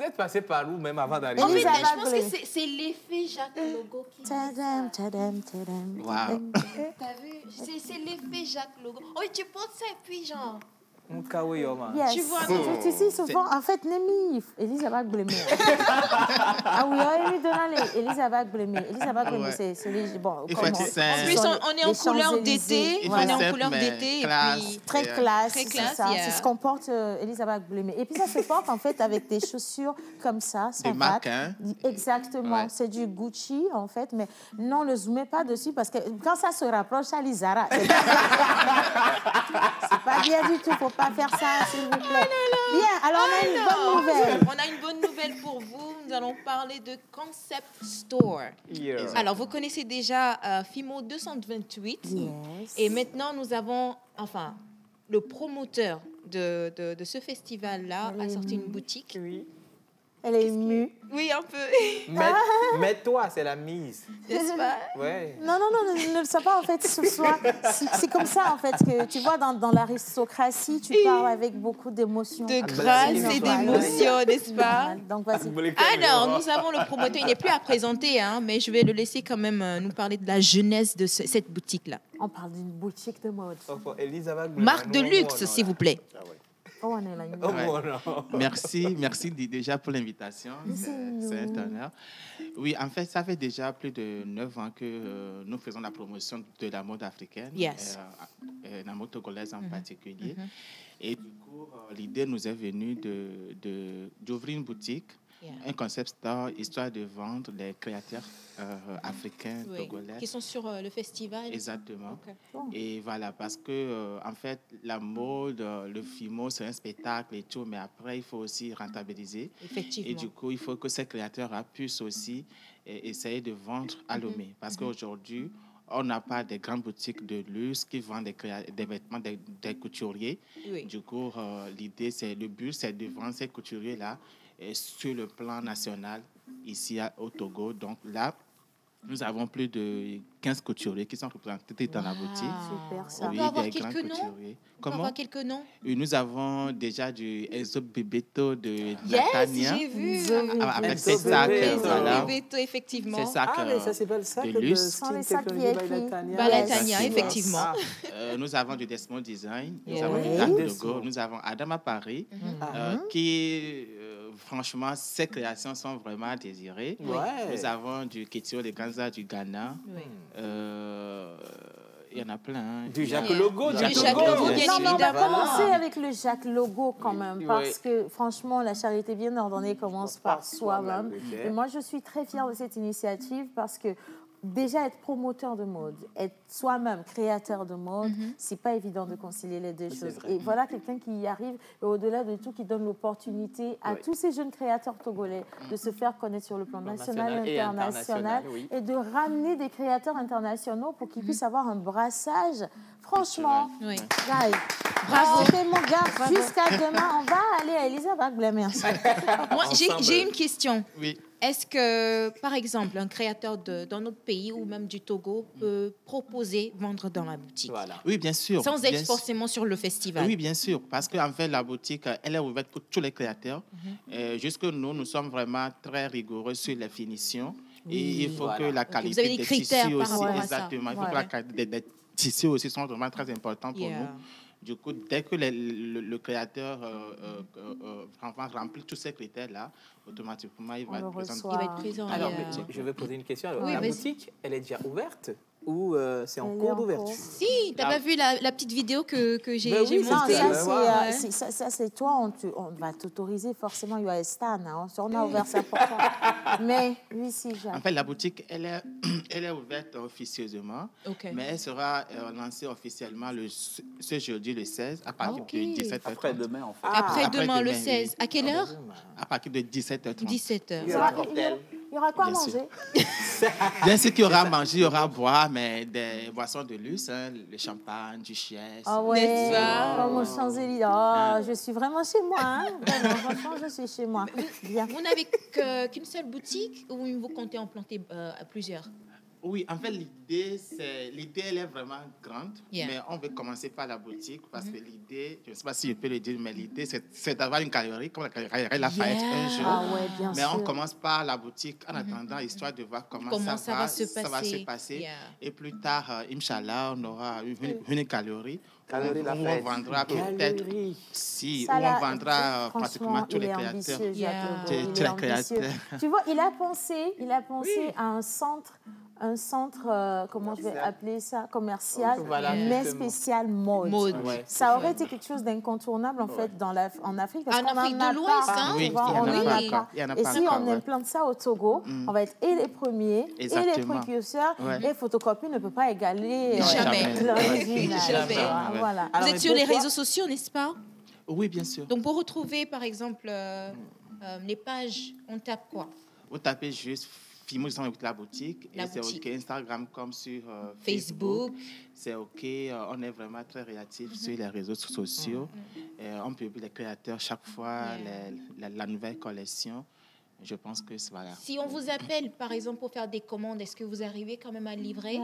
êtes passé par où même avant d'arriver? En fait, je pense que c'est l'effet Jacques Legault qui... Wow. T'as vu? C'est l'effet Jacques Legault. Oh, tu portes ça et puis genre... Yes. Tu vois, Tu sais, souvent, en fait, Nemi, Elisabeth Blemer. Ah oui, Elisabeth Blemer. Elisabeth Blemer, c'est les... Bon, Il faut être sain. En plus, on est en couleur d'été. On est en couleur d'été. Très classe. Très classe, C'est ce qu'on porte Elisabeth Blemer. Et puis, ça se porte, en fait, avec des chaussures comme ça. Des marques, hein? Exactement. Ouais. C'est du Gucci, en fait. Mais non, ne zoomez pas dessus parce que quand ça se rapproche à l'Isara, c'est pas bien du tout. Faut pas faire ça, s'il vous plaît. Bien, alors on a une bonne nouvelle. On a une bonne nouvelle pour vous. Nous allons parler de Concept Store. Yeah. Alors, vous connaissez déjà FIMO 228. Yes. Et maintenant, nous avons, enfin, le promoteur de ce festival-là a sorti une boutique. Oui. Elle est émue. Oui, un peu. Mais toi, c'est la mise. N'est-ce pas? Ouais. Non, ne le sois pas, en fait. C'est comme ça, en fait, que tu vois, dans l'aristocratie, tu parles avec beaucoup d'émotions. De grâce et d'émotion, n'est-ce pas? Donc, vas-y. Alors, nous avons le promoteur. Il n'est plus à présenter, hein, mais je vais le laisser quand même nous parler de la jeunesse de cette boutique-là. On parle d'une boutique de mode. Marque de luxe, s'il vous plaît. Oh, on est là. Merci déjà pour l'invitation. C'est un honneur. Oui, en fait, ça fait déjà plus de 9 ans que nous faisons la promotion de la mode africaine, la mode togolaise en particulier. Et du coup, l'idée nous est venue d'ouvrir une boutique, un concept store, histoire de vendre les créateurs africains, togolais. Qui sont sur le festival. Exactement. Et voilà, parce que, en fait, la mode, le FIMO, c'est un spectacle et tout, mais après, il faut aussi rentabiliser. Effectivement. Et du coup, il faut que ces créateurs puissent aussi essayer de vendre à Lomé. Parce qu'aujourd'hui, on n'a pas des grandes boutiques de luxe qui vendent des vêtements des couturiers. Oui. Du coup, l'idée, le but, c'est de vendre ces couturiers-là sur le plan national, ici au Togo. Donc là, nous avons plus de 15 couturiers qui sont représentés dans la boutique. Super, ça. On peut avoir quelques noms? On peut avoir quelques noms? Nous avons déjà du Enzo Bebeto de Yes, Natania. j'ai vu. Avec ses sacs, voilà. Bebeto, effectivement. Ces sacs mais ça, c'est pas le sac de luxe. Ce sont les sacs VIP. Balatania, effectivement. Nous avons du Desmond Design, nous avons du Dan Dogo, nous avons Adam à Paris, qui, franchement, ses créations sont vraiment désirées. Nous avons du Ketio de Ganza du Ghana. Il y en a plein. Du Jacques Logo. Non, mais on va commencer avec le Jacques Logo quand même, parce que franchement, la charité bien ordonnée commence par soi-même. Et moi, je suis très fière de cette initiative parce que déjà être promoteur de mode, être soi-même créateur de mode, c'est pas évident de concilier les deux choses. Et voilà quelqu'un qui y arrive et au-delà de tout qui donne l'opportunité à tous ces jeunes créateurs togolais de se faire connaître sur le plan national et international et de ramener des créateurs internationaux pour qu'ils puissent avoir un brassage. Franchement, bravo, mon gars. Jusqu'à demain, on va aller à Elisa Bagblé. Merci. Moi, j'ai une question. Oui. Est-ce que, par exemple, un créateur dans notre pays ou même du Togo peut proposer vendre dans la boutique? Oui, bien sûr. Sans être forcément sur le festival. Oui, bien sûr. Parce qu'en fait, la boutique, elle est ouverte pour tous les créateurs. Jusque nous sommes vraiment très rigoureux sur les finitions. Et il faut que la qualité des tissus aussi, exactement. Il faut que la qualité des tissus aussi sont vraiment très importants pour nous. Du coup, dès que le créateur remplit tous ces critères-là, automatiquement, il va être présent. Alors, je vais poser une question. Alors, la boutique, elle est déjà ouverte ou c'est en cours d'ouverture? Si, tu n'as pas vu la petite vidéo que j'ai montée? Ça, c'est toi, on va t'autoriser forcément, il y a Stan, on a ouvert ça pour toi. Mais oui, si, Jacques. En fait, la boutique, elle est ouverte officieusement, mais elle sera lancée officiellement ce jeudi, le 16, à partir de 17h30. Après-demain, en fait. Après-demain, le 16. À quelle heure? À partir de 17h30. 17h. Il y aura quoi à manger? Bien sûr qu'il y aura à manger, il y aura à boire, mais des boissons de luxe, le champagne, du chies. Ah ouais, comme aux Champs-Élysées. Je suis vraiment chez moi. Franchement, je suis chez moi. Bien. Vous n'avez qu'une seule boutique ou vous comptez en planter plusieurs? Oui, en fait, l'idée, elle est vraiment grande, mais on veut commencer par la boutique parce que l'idée, je ne sais pas si je peux le dire, mais l'idée, c'est d'avoir une galerie, comme la galerie Lafayette un jour. Mais on commence par la boutique en attendant, histoire de voir comment ça va se passer. Et plus tard, Inch'Allah, on aura une galerie. Où on vendra peut-être, où on vendra pratiquement tous les créateurs. Tu vois, il a pensé à un centre, comment je vais appeler ça, commercial, mais spécial mode. Ça aurait été quelque chose d'incontournable en fait en Afrique parce qu'on Afrique de l'Ouest, Et si on implante ça au Togo, on va être et les premiers et les précurseurs. Et photocopie ne peut pas égaler jamais. Voilà. Vous êtes sur les réseaux sociaux, n'est-ce pas? Oui, bien sûr. Donc pour retrouver par exemple les pages, on tape quoi? Vous tapez juste FIMO avec la boutique. Et c'est OK. Instagram comme sur Facebook. C'est OK. On est vraiment très réactifs sur les réseaux sociaux. On publie les créateurs chaque fois, la nouvelle collection. Je pense que voilà. Si on vous appelle, par exemple, pour faire des commandes, est-ce que vous arrivez quand même à livrer?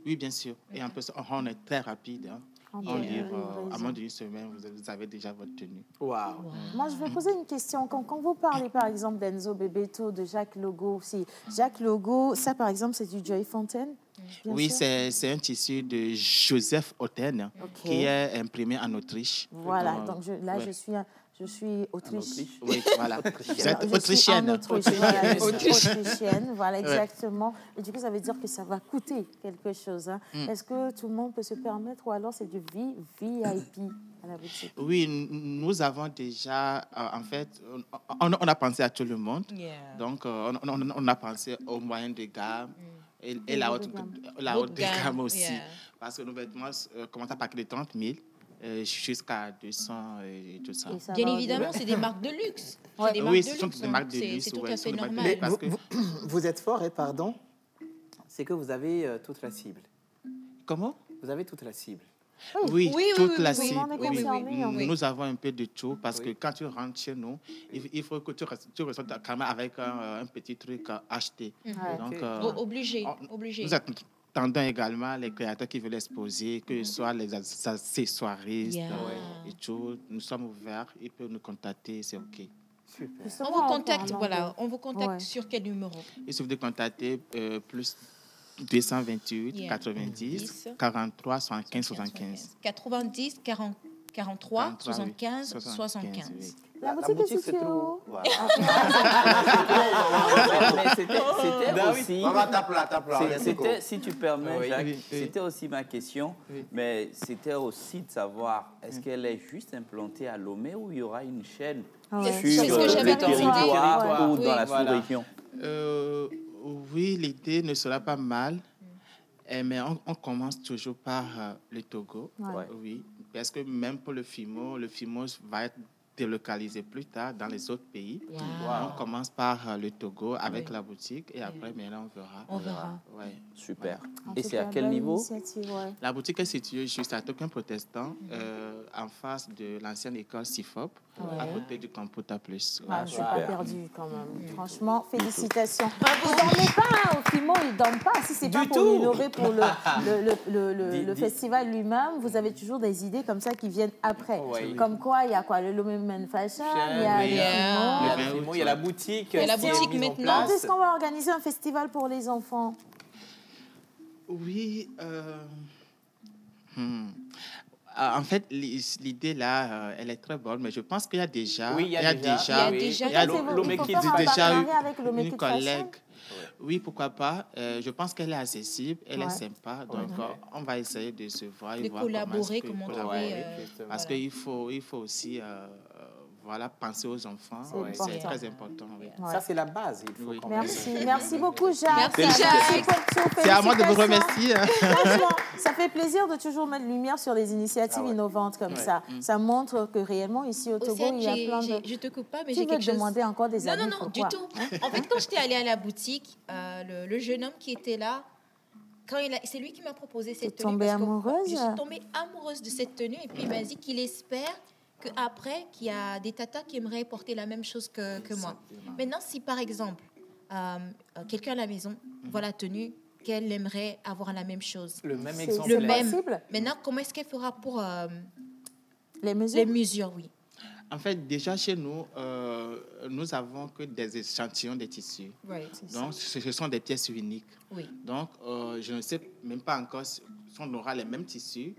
Oui, bien sûr. Et en plus, on est très rapide. Hein. On livre à moins d'une semaine, vous avez déjà votre tenue. Waouh. Moi, je vais poser une question. Quand vous parlez, par exemple, d'Enzo Bebeto, de Jacques Logo, si Jacques Logo, ça, par exemple, c'est du Joy Fontaine? Oui, c'est un tissu de Joseph Otten qui est imprimé en Autriche. Voilà, donc je suis Autriche. Oui, voilà. Vous êtes autrichienne. Autrichienne, voilà, exactement. Et du coup, ça veut dire que ça va coûter quelque chose. Hein. Est-ce que tout le monde peut se permettre ou alors c'est du VIP à la boutique? Oui, nous avons déjà, en fait, on a pensé à tout le monde. Donc, on a pensé aux moyens de gamme. Et la haute de gamme aussi. Parce que nos vêtements commencent à partir de 30 000 jusqu'à 200 et tout ça. Bien évidemment, c'est des marques de luxe. Oui, ce sont des marques de luxe. C'est tout à fait normal. Parce que vous êtes fort, pardon, c'est que vous avez toute la cible. Comment? Vous avez toute la cible. Oui, toute la cible. Nous avons un peu de tout parce que quand tu rentres chez nous, il faut que tu ressortes quand même avec un petit truc acheté. Donc, obligé. Nous attendons également les créateurs qui veulent exposer, que ce soit les accessoiristes et tout. Nous sommes ouverts, ils peuvent nous contacter, c'est OK. Super. On vous contacte, on vous contacte sur quel numéro? Il suffit de contacter plus 228 90 43 75 75. 90 43 75 75. Oui. La boutique est située où? C'était, si tu permets, Jacques, c'était aussi ma question, mais c'était aussi de savoir, est-ce qu'elle est juste implantée à Lomé ou il y aura une chaîne sur le territoire ou dans la sous-région? Oui, l'idée ne sera pas mal, mais on commence toujours par le Togo. Oui, parce que même pour le FIMO va être délocalisé plus tard dans les autres pays. On commence par le Togo avec la boutique et après, maintenant, on verra. Ouais. Super. Et c'est à quel niveau? La boutique est située juste à Tokin Protestant, en face de l'ancienne école CIFOP, à côté du Computa Plus. Je ne suis pas perdue quand même. Franchement, félicitations. Vous ne dormez pas au FIMO, ils ne dorment pas. Si ce n'est pas pour innover pour le festival lui-même, vous avez toujours des idées comme ça qui viennent après. Comme quoi, il y a quoi? Le Lomé Men Fashion, il y a le FIMO. Il y a la boutique. Il y a la boutique maintenant. Est-ce qu'on va organiser un festival pour les enfants? Oui. En fait, l'idée là, elle est très bonne, mais je pense qu'il y a déjà, il y a déjà une collègue. Oui, pourquoi pas. Je pense qu'elle est accessible, elle est sympa, donc on va essayer de se voir et voir collaborer, comment parce qu'il faut aussi penser aux enfants, c'est très important. Ça, c'est la base. Merci beaucoup, Jacques. Merci, Jacques. C'est à moi de vous remercier. Franchement, ça fait plaisir de toujours mettre lumière sur des initiatives innovantes comme ça. Ça montre que réellement, ici au Togo, il y a plein de... Je te coupe pas, mais j'ai quelque chose... Tu veux demander encore des amis? Non, du tout. En fait, quand j'étais allée à la boutique, le jeune homme qui était là, c'est lui qui m'a proposé cette tenue. Tombée amoureuse? Je suis tombée amoureuse de cette tenue et puis il m'a dit qu'il espère qu'après, qu'il y a des tatas qui aimeraient porter la même chose que moi. Maintenant, si par exemple, quelqu'un à la maison voit la tenue, qu'elle aimerait avoir la même chose. Le même exemple. Le même. Maintenant, comment est-ce qu'elle fera pour les mesures? Les mesures, oui. En fait, déjà chez nous, nous avons que des échantillons de tissus. Donc, ce sont des pièces uniques. Oui. Donc, je ne sais même pas encore si on aura les mêmes tissus.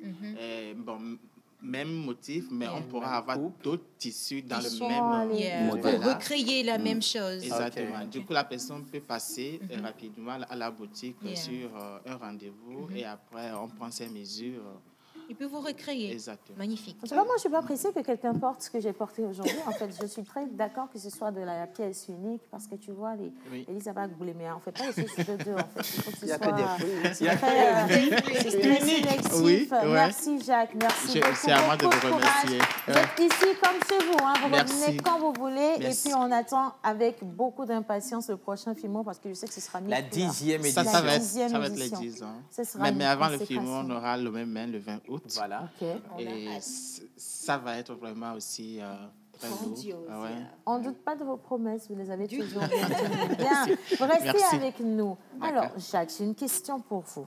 Même motif, mais on pourra avoir d'autres tissus dans le même modèle. Pour recréer la même chose. Exactement. Du coup, la personne peut passer rapidement à la boutique sur un rendez-vous et après, on prend ses mesures. Il peut vous recréer. Exactement. Magnifique. En tout cas, moi, je ne suis pas pressée que quelqu'un porte ce que j'ai porté aujourd'hui. En fait, je suis très d'accord que ce soit de la pièce unique parce que tu vois, Elisabeth Boulay, mais on ne fait pas les choses de deux. En fait. Il faut que ce soit très sélectif. Merci, Jacques. Merci beaucoup. C'est à moi de vous remercier. Vous êtes ici comme chez vous. Hein. Vous revenez quand vous voulez. Merci. Et puis, on attend avec beaucoup d'impatience le prochain FIMO parce que je sais que ce sera la 10e édition. Ça va être les 10 ans. Mais avant le FIMO, on aura le même le 20 août. Voilà. Et ça va être vraiment aussi très lourd. Ah ouais. On ne doute pas de vos promesses, vous les avez toujours bien tenues. Bien, vous restez avec nous. Alors, Jacques, j'ai une question pour vous.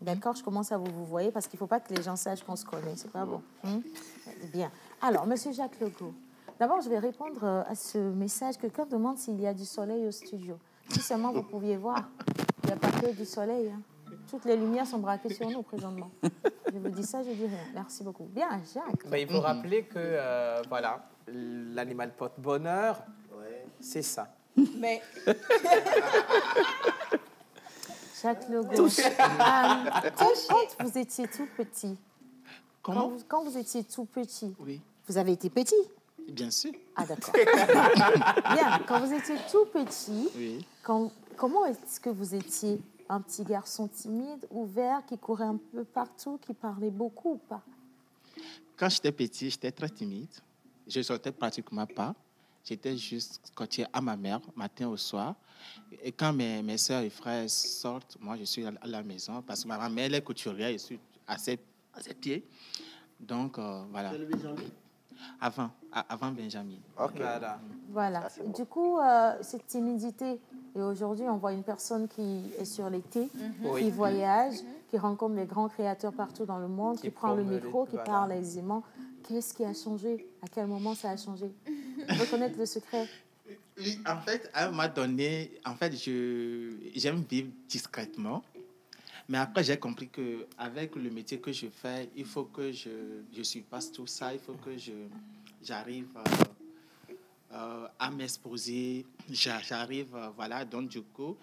D'accord, je commence à vous voyez parce qu'il ne faut pas que les gens sachent qu'on se connaît, c'est pas bon. Bien. Alors, Monsieur Jacques Legault, d'abord, je vais répondre à ce message. Quelqu'un demande s'il y a du soleil au studio. Si seulement vous pouviez voir, il n'y a pas que du soleil. Hein. Toutes les lumières sont braquées sur nous présentement. Je vous dis ça, je dis rien. Merci beaucoup. Bien, Jacques. Ben, il faut rappeler que, voilà, l'animal porte-bonheur, c'est ça. Mais... Jacques Legault, quand vous étiez tout petit, Comment? Quand vous étiez tout petit, oui. Vous avez été petit? Bien sûr. Ah, d'accord. Bien, quand vous étiez tout petit, oui. Comment est-ce que vous étiez? Un petit garçon timide, ouvert, qui courait un peu partout, qui parlait beaucoup ou pas? Quand j'étais petit, j'étais très timide. Je ne sortais pratiquement pas. J'étais juste scotché à ma mère, matin au soir. Et quand mes soeurs et frères sortent, moi, je suis à la maison parce que ma mère, elle est couturière, je suis à ses pieds. Donc, voilà. C'est le Benjamin? Avant Benjamin. Ok. Voilà. Du coup, cette timidité, et aujourd'hui, on voit une personne qui est sur les thés, qui voyage, qui rencontre les grands créateurs partout dans le monde, qui prend le micro, qui parle aisément. Qu'est-ce qui a changé? À quel moment ça a changé? Reconnaître le secret. Oui, en fait, à un moment donné, j'aime vivre discrètement. Mais après, j'ai compris qu'avec le métier que je fais, il faut que je surpasse tout ça. Il faut que j'arrive à m'exposer. J'arrive, voilà. Donc, du coup,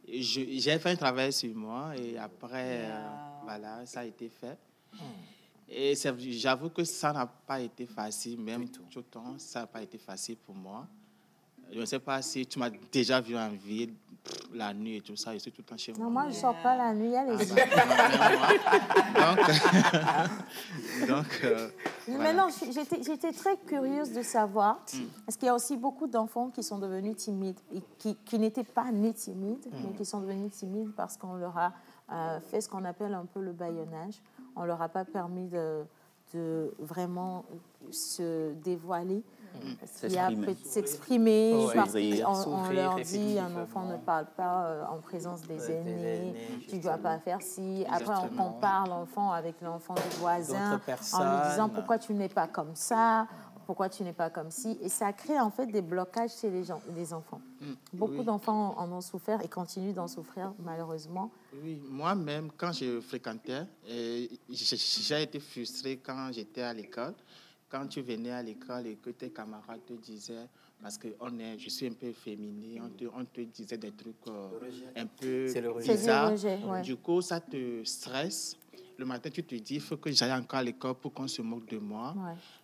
j'ai fait un travail sur moi et après, voilà, ça a été fait. Et j'avoue que ça n'a pas été facile, même tout le temps, ça n'a pas été facile pour moi. Je ne sais pas si tu m'as déjà vu en ville, la nuit et tout ça, je suis tout le temps chez moi. Non, moi, je ne sors pas la nuit, allez-y. Mais non, j'étais très curieuse de savoir, parce qu'il y a aussi beaucoup d'enfants qui sont devenus timides, et qui n'étaient pas nés timides, mais qui sont devenus timides parce qu'on leur a fait ce qu'on appelle un peu le bâillonnage. On ne leur a pas permis de vraiment se dévoiler. S'exprimer, on leur dit un enfant ne parle pas en présence des aînés, tu ne dois pas faire ci. Après, on compare l'enfant avec l'enfant du voisin en lui disant pourquoi tu n'es pas comme ça, pourquoi tu n'es pas comme ci. Et ça crée en fait des blocages chez les enfants. Beaucoup d'enfants en ont souffert et continuent d'en souffrir malheureusement. Oui, moi-même, quand je fréquentais, j'ai été frustrée quand j'étais à l'école. Quand tu venais à l'école et que tes camarades te disaient, parce que je suis un peu féminin, on te disait des trucs un peu bizarres. Du coup, ça te stresse. Le matin, tu te dis, il faut que j'aille encore à l'école pour qu'on se moque de moi.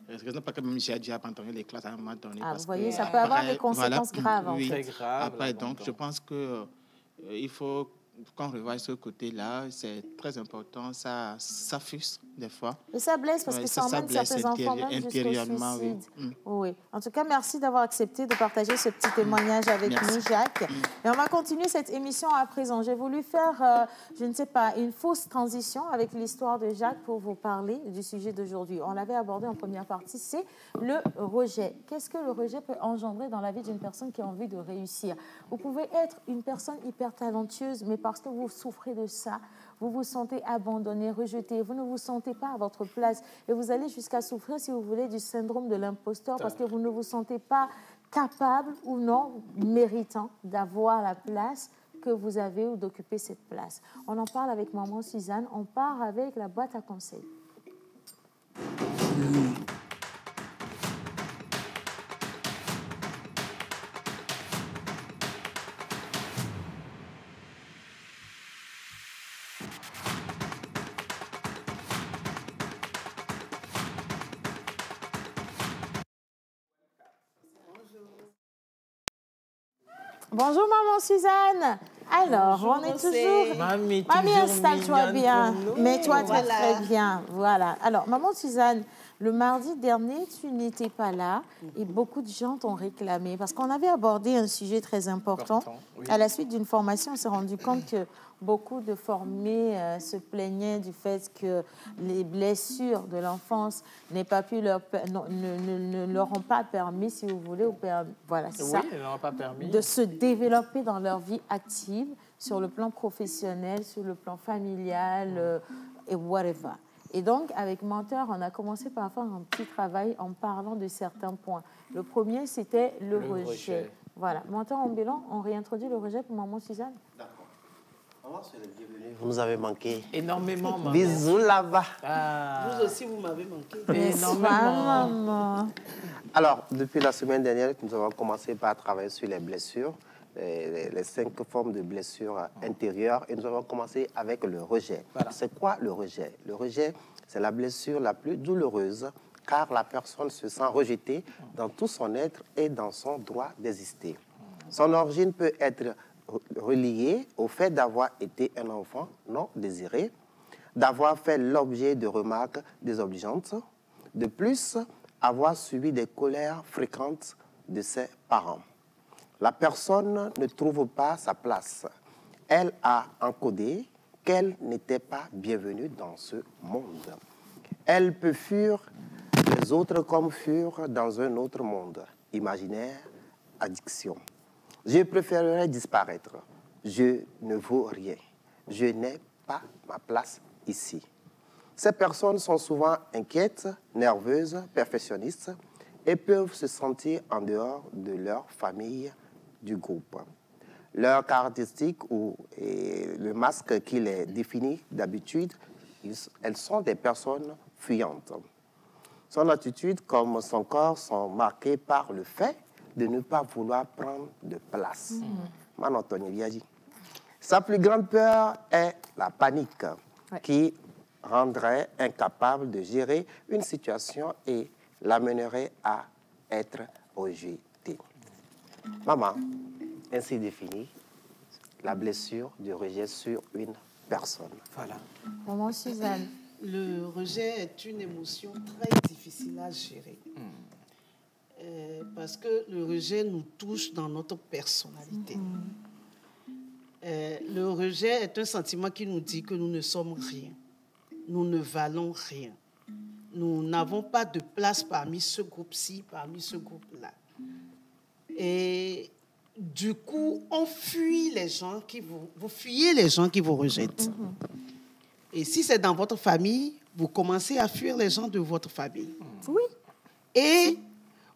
C'est raison pour laquelle même j'ai dû abandonner les classes à un moment donné. Vous voyez, ça peut avoir des conséquences graves. En fait. Très grave. Après, donc, je pense qu'il faut qu'on revoie ce côté-là, c'est très important. Ça frustre des fois. Et ça blesse parce que ça emmène certains enfants même jusqu'au suicide. Oui. En tout cas, merci d'avoir accepté de partager ce petit témoignage avec nous, Jacques. Et on va continuer cette émission à présent. J'ai voulu faire, je ne sais pas, une fausse transition avec l'histoire de Jacques pour vous parler du sujet d'aujourd'hui. On l'avait abordé en première partie, c'est le rejet. Qu'est-ce que le rejet peut engendrer dans la vie d'une personne qui a envie de réussir? Vous pouvez être une personne hyper talentueuse, mais parce que vous souffrez de ça, vous vous sentez abandonné, rejeté, vous ne vous sentez pas à votre place et vous allez jusqu'à souffrir, si vous voulez, du syndrome de l'imposteur parce que vous ne vous sentez pas capable ou non méritant d'avoir la place que vous avez ou d'occuper cette place. On en parle avec maman Suzanne, on part avec la boîte à conseils. Bonjour maman Suzanne. Alors, bonjour, on est toujours... Mamie, installe-toi bien. Mets-toi très bien. Voilà. Alors, maman Suzanne, Le mardi dernier, tu n'étais pas là et beaucoup de gens t'ont réclamé parce qu'on avait abordé un sujet très important. Oui. À la suite d'une formation, on s'est rendu compte que beaucoup de formés se plaignaient du fait que les blessures de l'enfance ne leur ont pas permis, si vous voulez, voilà, ça, pas permis de se développer dans leur vie active sur le plan professionnel, sur le plan familial et whatever. Et donc, avec Mentor, on a commencé par faire un petit travail en parlant de certains points. Le premier, c'était le rejet. Voilà. Mentor en bilan, on réintroduit le rejet pour maman Suzanne. D'accord. Maman, c'est le bienvenu. Vous nous avez manqué. Énormément, maman. Bisous là-bas. Vous aussi, vous m'avez manqué. Énormément. Maman. Alors, depuis la semaine dernière, nous avons commencé par travailler sur les blessures, les 5 formes de blessures intérieures, et nous avons commencé avec le rejet. Voilà. C'est quoi le rejet? Le rejet, c'est la blessure la plus douloureuse, car la personne se sent rejetée dans tout son être et dans son droit d'exister. Son origine peut être reliée au fait d'avoir été un enfant non désiré, d'avoir fait l'objet de remarques désobligeantes, de plus, avoir subi des colères fréquentes de ses parents. La personne ne trouve pas sa place. Elle a encodé qu'elle n'était pas bienvenue dans ce monde. Elle peut fuir les autres comme fuir dans un autre monde. Imaginaire, addiction. Je préférerais disparaître. Je ne vaux rien. Je n'ai pas ma place ici. Ces personnes sont souvent inquiètes, nerveuses, perfectionnistes et peuvent se sentir en dehors de leur famille, du groupe. Leurs caractéristiques ou le masque qui les définit d'habitude, elles sont des personnes fuyantes. Son attitude comme son corps sont marqués par le fait de ne pas vouloir prendre de place. Sa plus grande peur est la panique, qui rendrait incapable de gérer une situation et l'amènerait à être rejetée. Maman, ainsi définit la blessure du rejet sur une personne. Voilà. Maman Suzanne. Le rejet est une émotion très difficile à gérer. Parce que le rejet nous touche dans notre personnalité. Le rejet est un sentiment qui nous dit que nous ne sommes rien. Nous ne valons rien. Nous n'avons pas de place parmi ce groupe-ci, parmi ce groupe-là. Et du coup, on fuit les gens vous fuyez les gens qui vous rejettent. Et si c'est dans votre famille, vous commencez à fuir les gens de votre famille. Oui. Et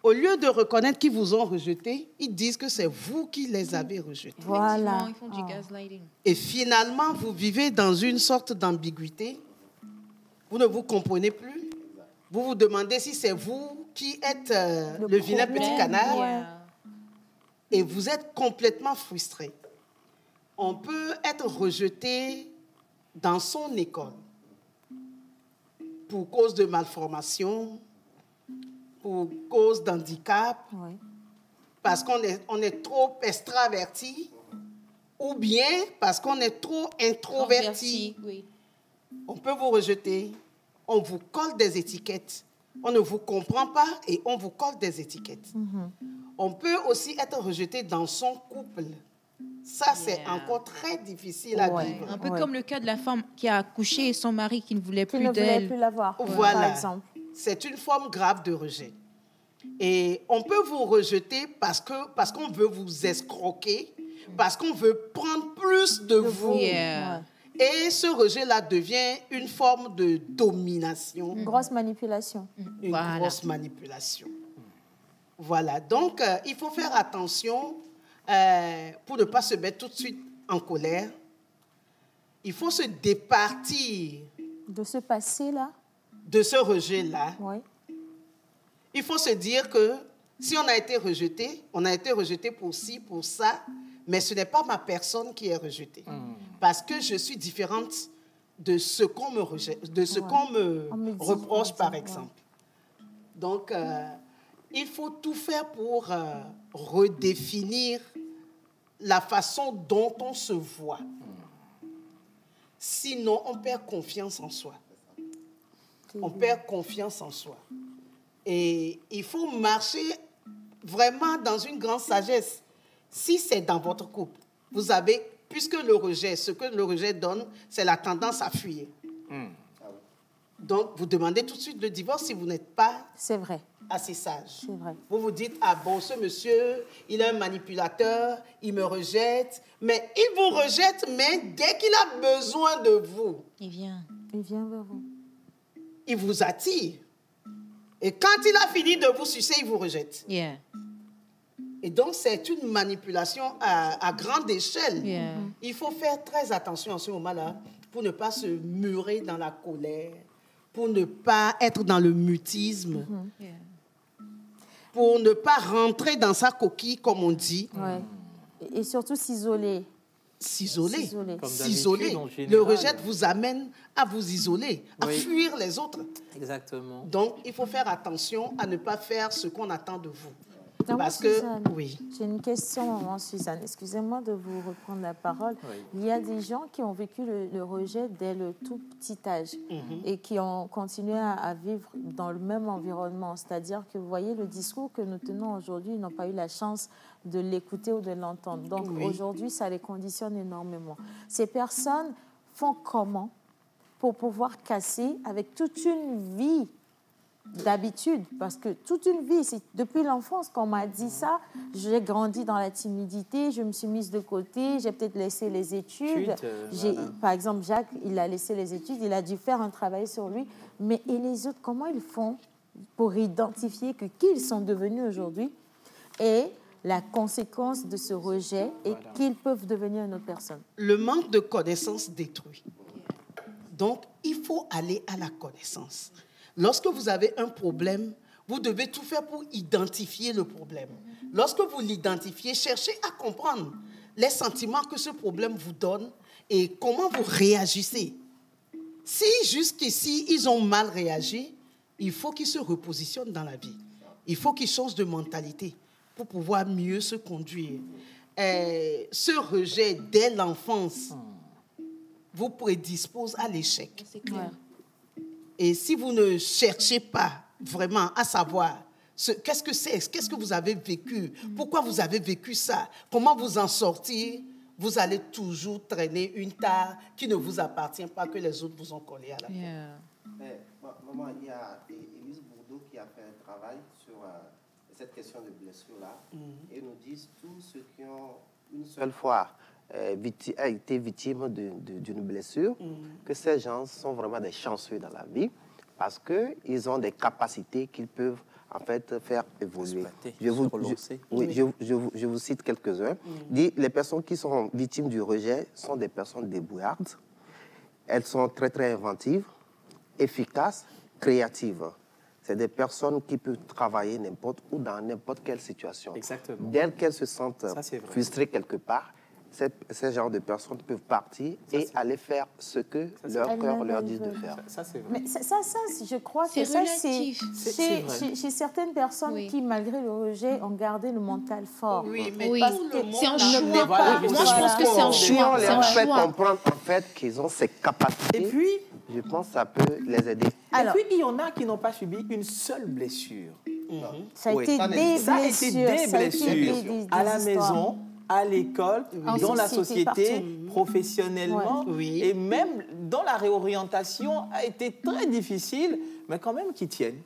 au lieu de reconnaître qu'ils vous ont rejeté, ils disent que c'est vous qui les avez rejetés. Voilà. Ils font du gaslighting. Et finalement, vous vivez dans une sorte d'ambiguïté. Vous ne vous comprenez plus. Vous vous demandez si c'est vous qui êtes le vilain petit canard. Ouais. Et vous êtes complètement frustré. On peut être rejeté dans son école pour cause de malformation, pour cause d'handicap, parce qu'on est trop extraverti, ou bien parce qu'on est trop introverti. Oui. On peut vous rejeter, on vous colle des étiquettes. On ne vous comprend pas et on vous colle des étiquettes. On peut aussi être rejeté dans son couple. Ça, c'est encore très difficile à vivre. Un peu comme le cas de la femme qui a accouché et son mari qui ne voulait plus d'elle. Qui ne voulait plus l'avoir, voilà. par exemple. C'est une forme grave de rejet. Et on peut vous rejeter parce qu'on veut vous escroquer, parce qu'on veut prendre plus de vous. Yeah. Et ce rejet-là devient une forme de domination. Une grosse manipulation. Une grosse manipulation. Voilà. Donc, il faut faire attention pour ne pas se mettre tout de suite en colère. Il faut se départir de ce passé-là, de ce rejet-là. Oui. Il faut se dire que si on a été rejeté pour ci, pour ça, mais ce n'est pas ma personne qui est rejetée. Parce que je suis différente de ce qu'on me rejette, de ce qu'on me reproche, par exemple. Donc, il faut tout faire pour redéfinir la façon dont on se voit. Sinon, on perd confiance en soi. On perd confiance en soi. Et il faut marcher vraiment dans une grande sagesse. Si c'est dans votre couple, vous avez, puisque le rejet, ce que le rejet donne, c'est la tendance à fuir. Donc, vous demandez tout de suite le divorce si vous n'êtes pas assez sage. C'est vrai. Vous vous dites, ah bon, ce monsieur, il est un manipulateur, il me rejette. Mais il vous rejette, mais dès qu'il a besoin de vous, il vient. Il vient vers vous. Il vous attire. Et quand il a fini de vous sucer, il vous rejette. Yeah. Et donc, c'est une manipulation à grande échelle. Yeah. Il faut faire très attention en ce moment-là pour ne pas se murer dans la colère, pour ne pas être dans le mutisme, pour ne pas rentrer dans sa coquille, comme on dit. Ouais. Et surtout s'isoler. S'isoler. Le rejet vous amène à vous isoler, à fuir les autres. Exactement. Donc, il faut faire attention à ne pas faire ce qu'on attend de vous. Parce que, j'ai une question, maman Suzanne. Excusez-moi de vous reprendre la parole. Oui. Il y a des gens qui ont vécu le rejet dès le tout petit âge et qui ont continué à vivre dans le même environnement. C'est-à-dire que, vous voyez, le discours que nous tenons aujourd'hui, ils n'ont pas eu la chance de l'écouter ou de l'entendre. Donc, aujourd'hui, ça les conditionne énormément. Ces personnes font comment pour pouvoir casser avec toute une vie d'habitude, parce que toute une vie, c'est depuis l'enfance qu'on m'a dit ça, j'ai grandi dans la timidité, je me suis mise de côté, j'ai peut-être laissé les études. Par exemple, Jacques, il a laissé les études, il a dû faire un travail sur lui, mais et les autres, comment ils font pour identifier qui ils sont devenus aujourd'hui et la conséquence de ce rejet et qu'ils peuvent devenir une autre personne? Le manque de connaissance détruit. Donc, il faut aller à la connaissance. Lorsque vous avez un problème, vous devez tout faire pour identifier le problème. Lorsque vous l'identifiez, cherchez à comprendre les sentiments que ce problème vous donne et comment vous réagissez. Si jusqu'ici, ils ont mal réagi, il faut qu'ils se repositionnent dans la vie. Il faut qu'ils changent de mentalité pour pouvoir mieux se conduire. Ce rejet dès l'enfance vous prédispose à l'échec. C'est clair. Et si vous ne cherchez pas vraiment à savoir qu'est-ce que c'est, qu'est-ce que vous avez vécu, pourquoi vous avez vécu ça, comment vous en sortir, vous allez toujours traîner une tare qui ne vous appartient pas, que les autres vous ont collé à la tête. Mais, maman, il y a Élise Bourdeau qui a fait un travail sur cette question de blessure-là et nous disent tous ceux qui ont une seule fois été victime d'une blessure, que ces gens sont vraiment des chanceux dans la vie parce qu'ils ont des capacités qu'ils peuvent en fait faire évoluer. Je vous cite quelques-uns. Les personnes qui sont victimes du rejet sont des personnes débrouillardes. Elles sont très, très inventives, efficaces, créatives. C'est des personnes qui peuvent travailler n'importe où, dans n'importe quelle situation. Exactement. Dès qu'elles se sentent frustrées quelque part, ces genres de personnes peuvent partir et aller faire ce que leur cœur leur dit de faire. Ça, c'est vrai. Mais ça, je crois que ça, c'est chez certaines personnes qui, malgré le rejet, ont gardé le mental fort. Oui, mais c'est un choix. Moi, je pense que c'est un choix. Si on leur fait comprendre en fait qu'ils ont ces capacités, et puis, je pense que ça peut les aider. Alors, et puis, il y en a qui n'ont pas subi une seule blessure. Ça a été des blessures à la maison, à l'école, dans la société, professionnellement, et même dans la réorientation a été très difficile, mais quand même qui tiennent.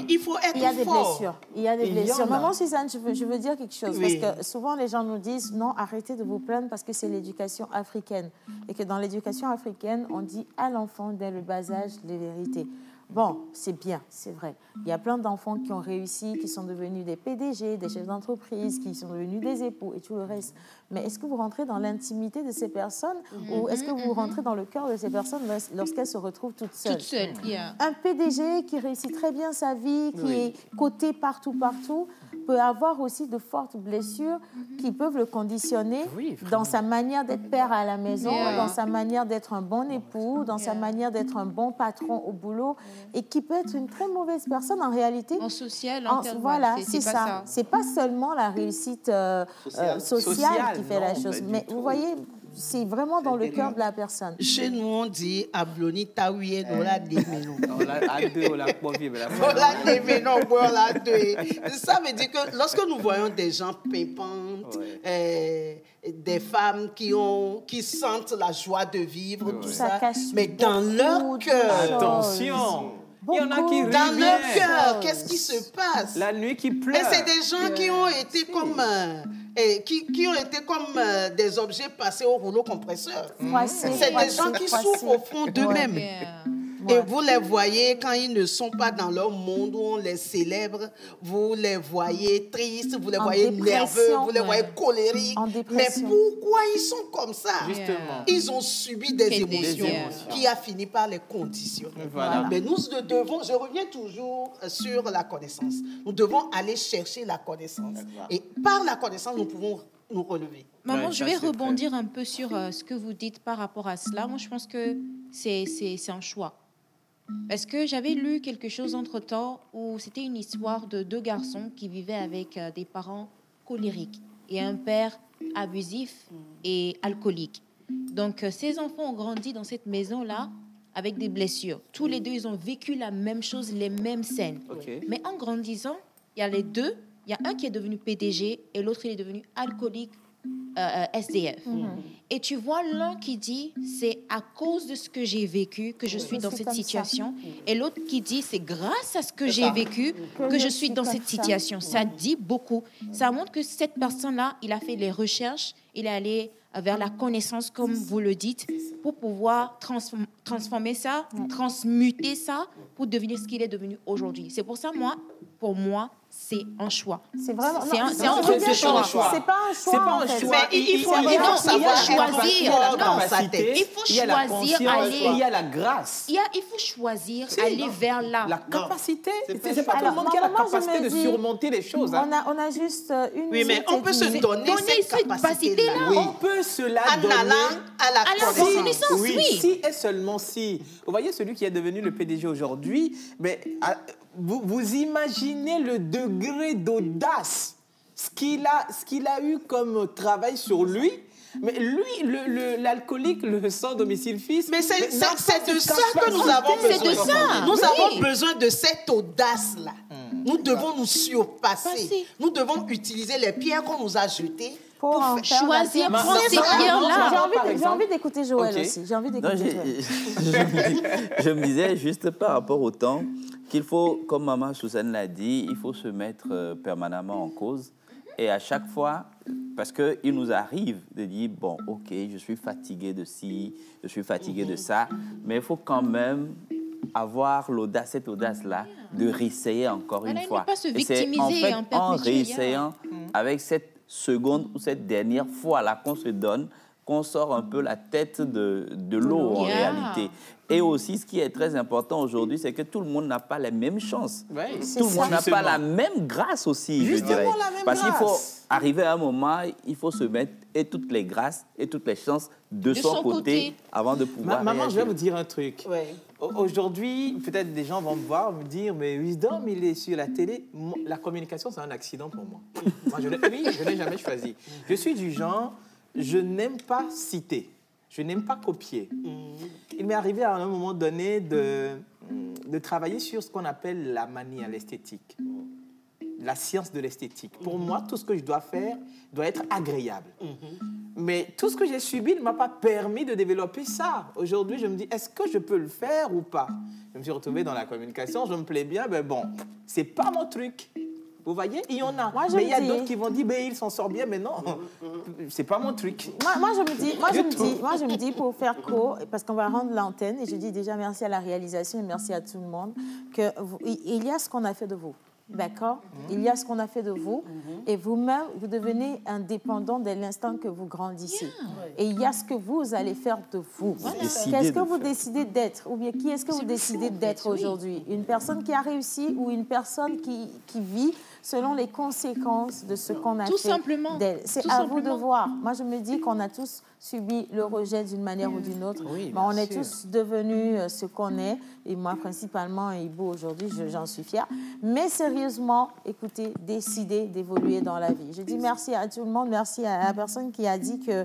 Il faut être fort. Il y a des blessures. Il y a des blessures. Maman Suzanne, je veux dire quelque chose. Parce que souvent, les gens nous disent, non, arrêtez de vous plaindre parce que c'est l'éducation africaine. Et que dans l'éducation africaine, on dit à l'enfant, dès le bas âge, les vérités. Bon, c'est bien, c'est vrai. Il y a plein d'enfants qui ont réussi, qui sont devenus des PDG, des chefs d'entreprise, qui sont devenus des époux et tout le reste. Mais est-ce que vous rentrez dans l'intimité de ces personnes ou est-ce que vous rentrez dans le cœur de ces personnes lorsqu'elles se retrouvent toutes seules? Toutes seules, Un PDG qui réussit très bien sa vie, qui est coté partout, peut avoir aussi de fortes blessures qui peuvent le conditionner dans sa manière d'être père à la maison, dans sa manière d'être un bon époux, dans sa manière d'être un bon patron au boulot, et qui peut être une très mauvaise personne en réalité. En social, voilà, c'est ça. C'est pas seulement la réussite sociale qui fait la chose. Mais vous voyez, c'est vraiment dans le cœur de la personne. Chez nous, on dit Abloni Taouye Dola Demeno. Ça veut dire que lorsque nous voyons des gens pimpantes, des femmes qui sentent la joie de vivre, tout ça, mais dans leur cœur, attention, il y en a qui rient dans leur cœur, qu'est-ce qui se passe? La nuit qui pleure. Et c'est des gens qui ont été comme... qui ont été comme des objets passés au rouleau compresseur. C'est des gens qui souffrent au fond d'eux-mêmes. Et vous les voyez quand ils ne sont pas dans leur monde où on les célèbre, vous les voyez tristes, vous les voyez nerveux, vous les voyez colériques. Mais pourquoi ils sont comme ça? Justement. Ils ont subi des émotions qui a fini par les conditionner. Voilà. Mais nous devons, je reviens toujours sur la connaissance. Nous devons aller chercher la connaissance. Et par la connaissance, nous pouvons nous relever. Maman, je vais rebondir un peu sur ce que vous dites par rapport à cela. Moi, je pense que c'est un choix. Parce que j'avais lu quelque chose entre-temps où c'était une histoire de 2 garçons qui vivaient avec des parents colériques et un père abusif et alcoolique. Donc, ces enfants ont grandi dans cette maison-là avec des blessures. Tous les deux, ils ont vécu la même chose, les mêmes scènes. Mais en grandissant, il y a les deux. Il y a un qui est devenu PDG et l'autre, il est devenu alcoolique SDF. Et tu vois l'un qui dit, c'est à cause de ce que j'ai vécu que je suis dans cette situation. Et l'autre qui dit, c'est grâce à ce que j'ai vécu que je suis dans cette situation. Ça dit beaucoup. Ça montre que cette personne-là, il a fait les recherches, il est allé vers la connaissance, comme vous le dites, pour pouvoir transformer ça, transmuter ça, pour devenir ce qu'il est devenu aujourd'hui. C'est pour ça, pour moi, c'est un choix. C'est vraiment c'est un truc de choix. C'est pas un choix. C'est pas un choix. Mais il faut choisir dans sa tête. Il faut choisir aller. Il y a la grâce. Il faut choisir aller vers là. La capacité. C'est pas tout le monde qui a la capacité de surmonter les choses. On a juste une. Oui, mais on peut se donner cette capacité-là. On peut se la donner à la connaissance. Oui, si et seulement si. Vous voyez celui qui est devenu le PDG aujourd'hui, mais vous imaginez le degré d'audace, ce qu'il a eu comme travail sur lui. Mais lui, l'alcoolique, le sans domicile fixe... Mais c'est de ça que nous avons besoin. C'est de ça. Nous avons besoin de cette audace-là. Nous devons nous surpasser. Nous devons utiliser les pierres qu'on nous a jetées pour choisir, prendre ces pierres-là. J'ai envie d'écouter Joël aussi. J'ai envie d'écouter Joël. Je me disais juste par rapport au temps qu'il faut, comme maman Suzanne l'a dit, il faut se mettre permanemment en cause. Et à chaque fois, parce qu'il nous arrive de dire, bon, ok, je suis fatigué de ci, je suis fatigué de ça, mais il faut quand même avoir cette audace-là de réessayer encore une fois. Ne pas se Et victimiser, c'est en réessayant avec cette seconde ou cette dernière fois-là qu'on se donne, qu'on sort un peu la tête de l'eau en réalité. Et aussi, ce qui est très important aujourd'hui, c'est que tout le monde n'a pas les mêmes chances. Tout le monde n'a pas la même grâce aussi, je dirais. Parce qu'il faut arriver à un moment, il faut se mettre et toutes les grâces et toutes les chances de son côté avant de pouvoir Maman, réagir. je vais vous dire un truc. Aujourd'hui, peut-être des gens vont me voir, me dire, mais Wisdom, il est sur la télé. La communication, c'est un accident pour moi. Je n'ai jamais choisi. Je suis du genre, je n'aime pas citer. Je n'aime pas copier. Il m'est arrivé à un moment donné de travailler sur ce qu'on appelle la manie, l'esthétique, la science de l'esthétique. Pour moi, tout ce que je dois faire doit être agréable. Mais tout ce que j'ai subi ne m'a pas permis de développer ça. Aujourd'hui, je me dis, est-ce que je peux le faire ou pas? Je me suis retrouvé dans la communication, je me plais bien, mais bon, c'est pas mon truc. Vous voyez, il y en a. Mais il y a d'autres qui vont dire, ben, il s'en sort bien, mais non, c'est pas mon truc. Moi, je me dis, pour faire court, parce qu'on va rendre l'antenne, et je dis déjà merci à la réalisation et merci à tout le monde, qu'il y a ce qu'on a fait de vous. D'accord? Il y a ce qu'on a fait de vous, et vous-même, vous devenez indépendant dès l'instant que vous grandissez. Et il y a ce que vous allez faire de vous. Qu'est-ce que vous décidez d'être? Ou bien qui est-ce que vous décidez d'être aujourd'hui? Une personne qui a réussi ou une personne qui vit selon les conséquences de ce qu'on a fait d'elle? C'est à vous de voir. Moi, je me dis qu'on a tous subi le rejet d'une manière ou d'une autre. Oui, on est sûr. tous devenus ce qu'on est. Et moi, principalement, Ibo, aujourd'hui, j'en suis fière. Mais sérieusement, écoutez, décidez d'évoluer dans la vie. Je dis merci à tout le monde. Merci à la personne qui a dit que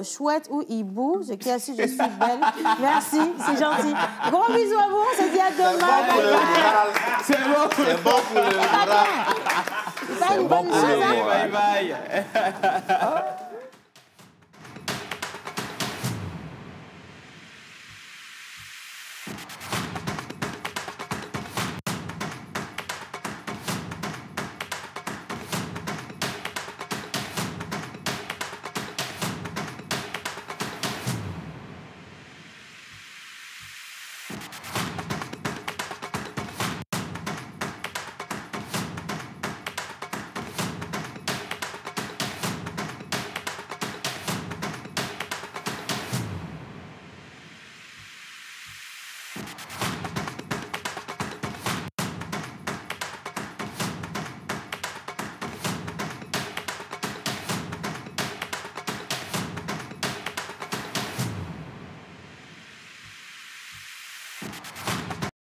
Chouette ou Ibo, qui a su je suis belle. Merci, c'est gentil. Gros bisous à vous. On se dit à demain. C'est bon pour le moral. C'est pas une bonne chose. Bye bye.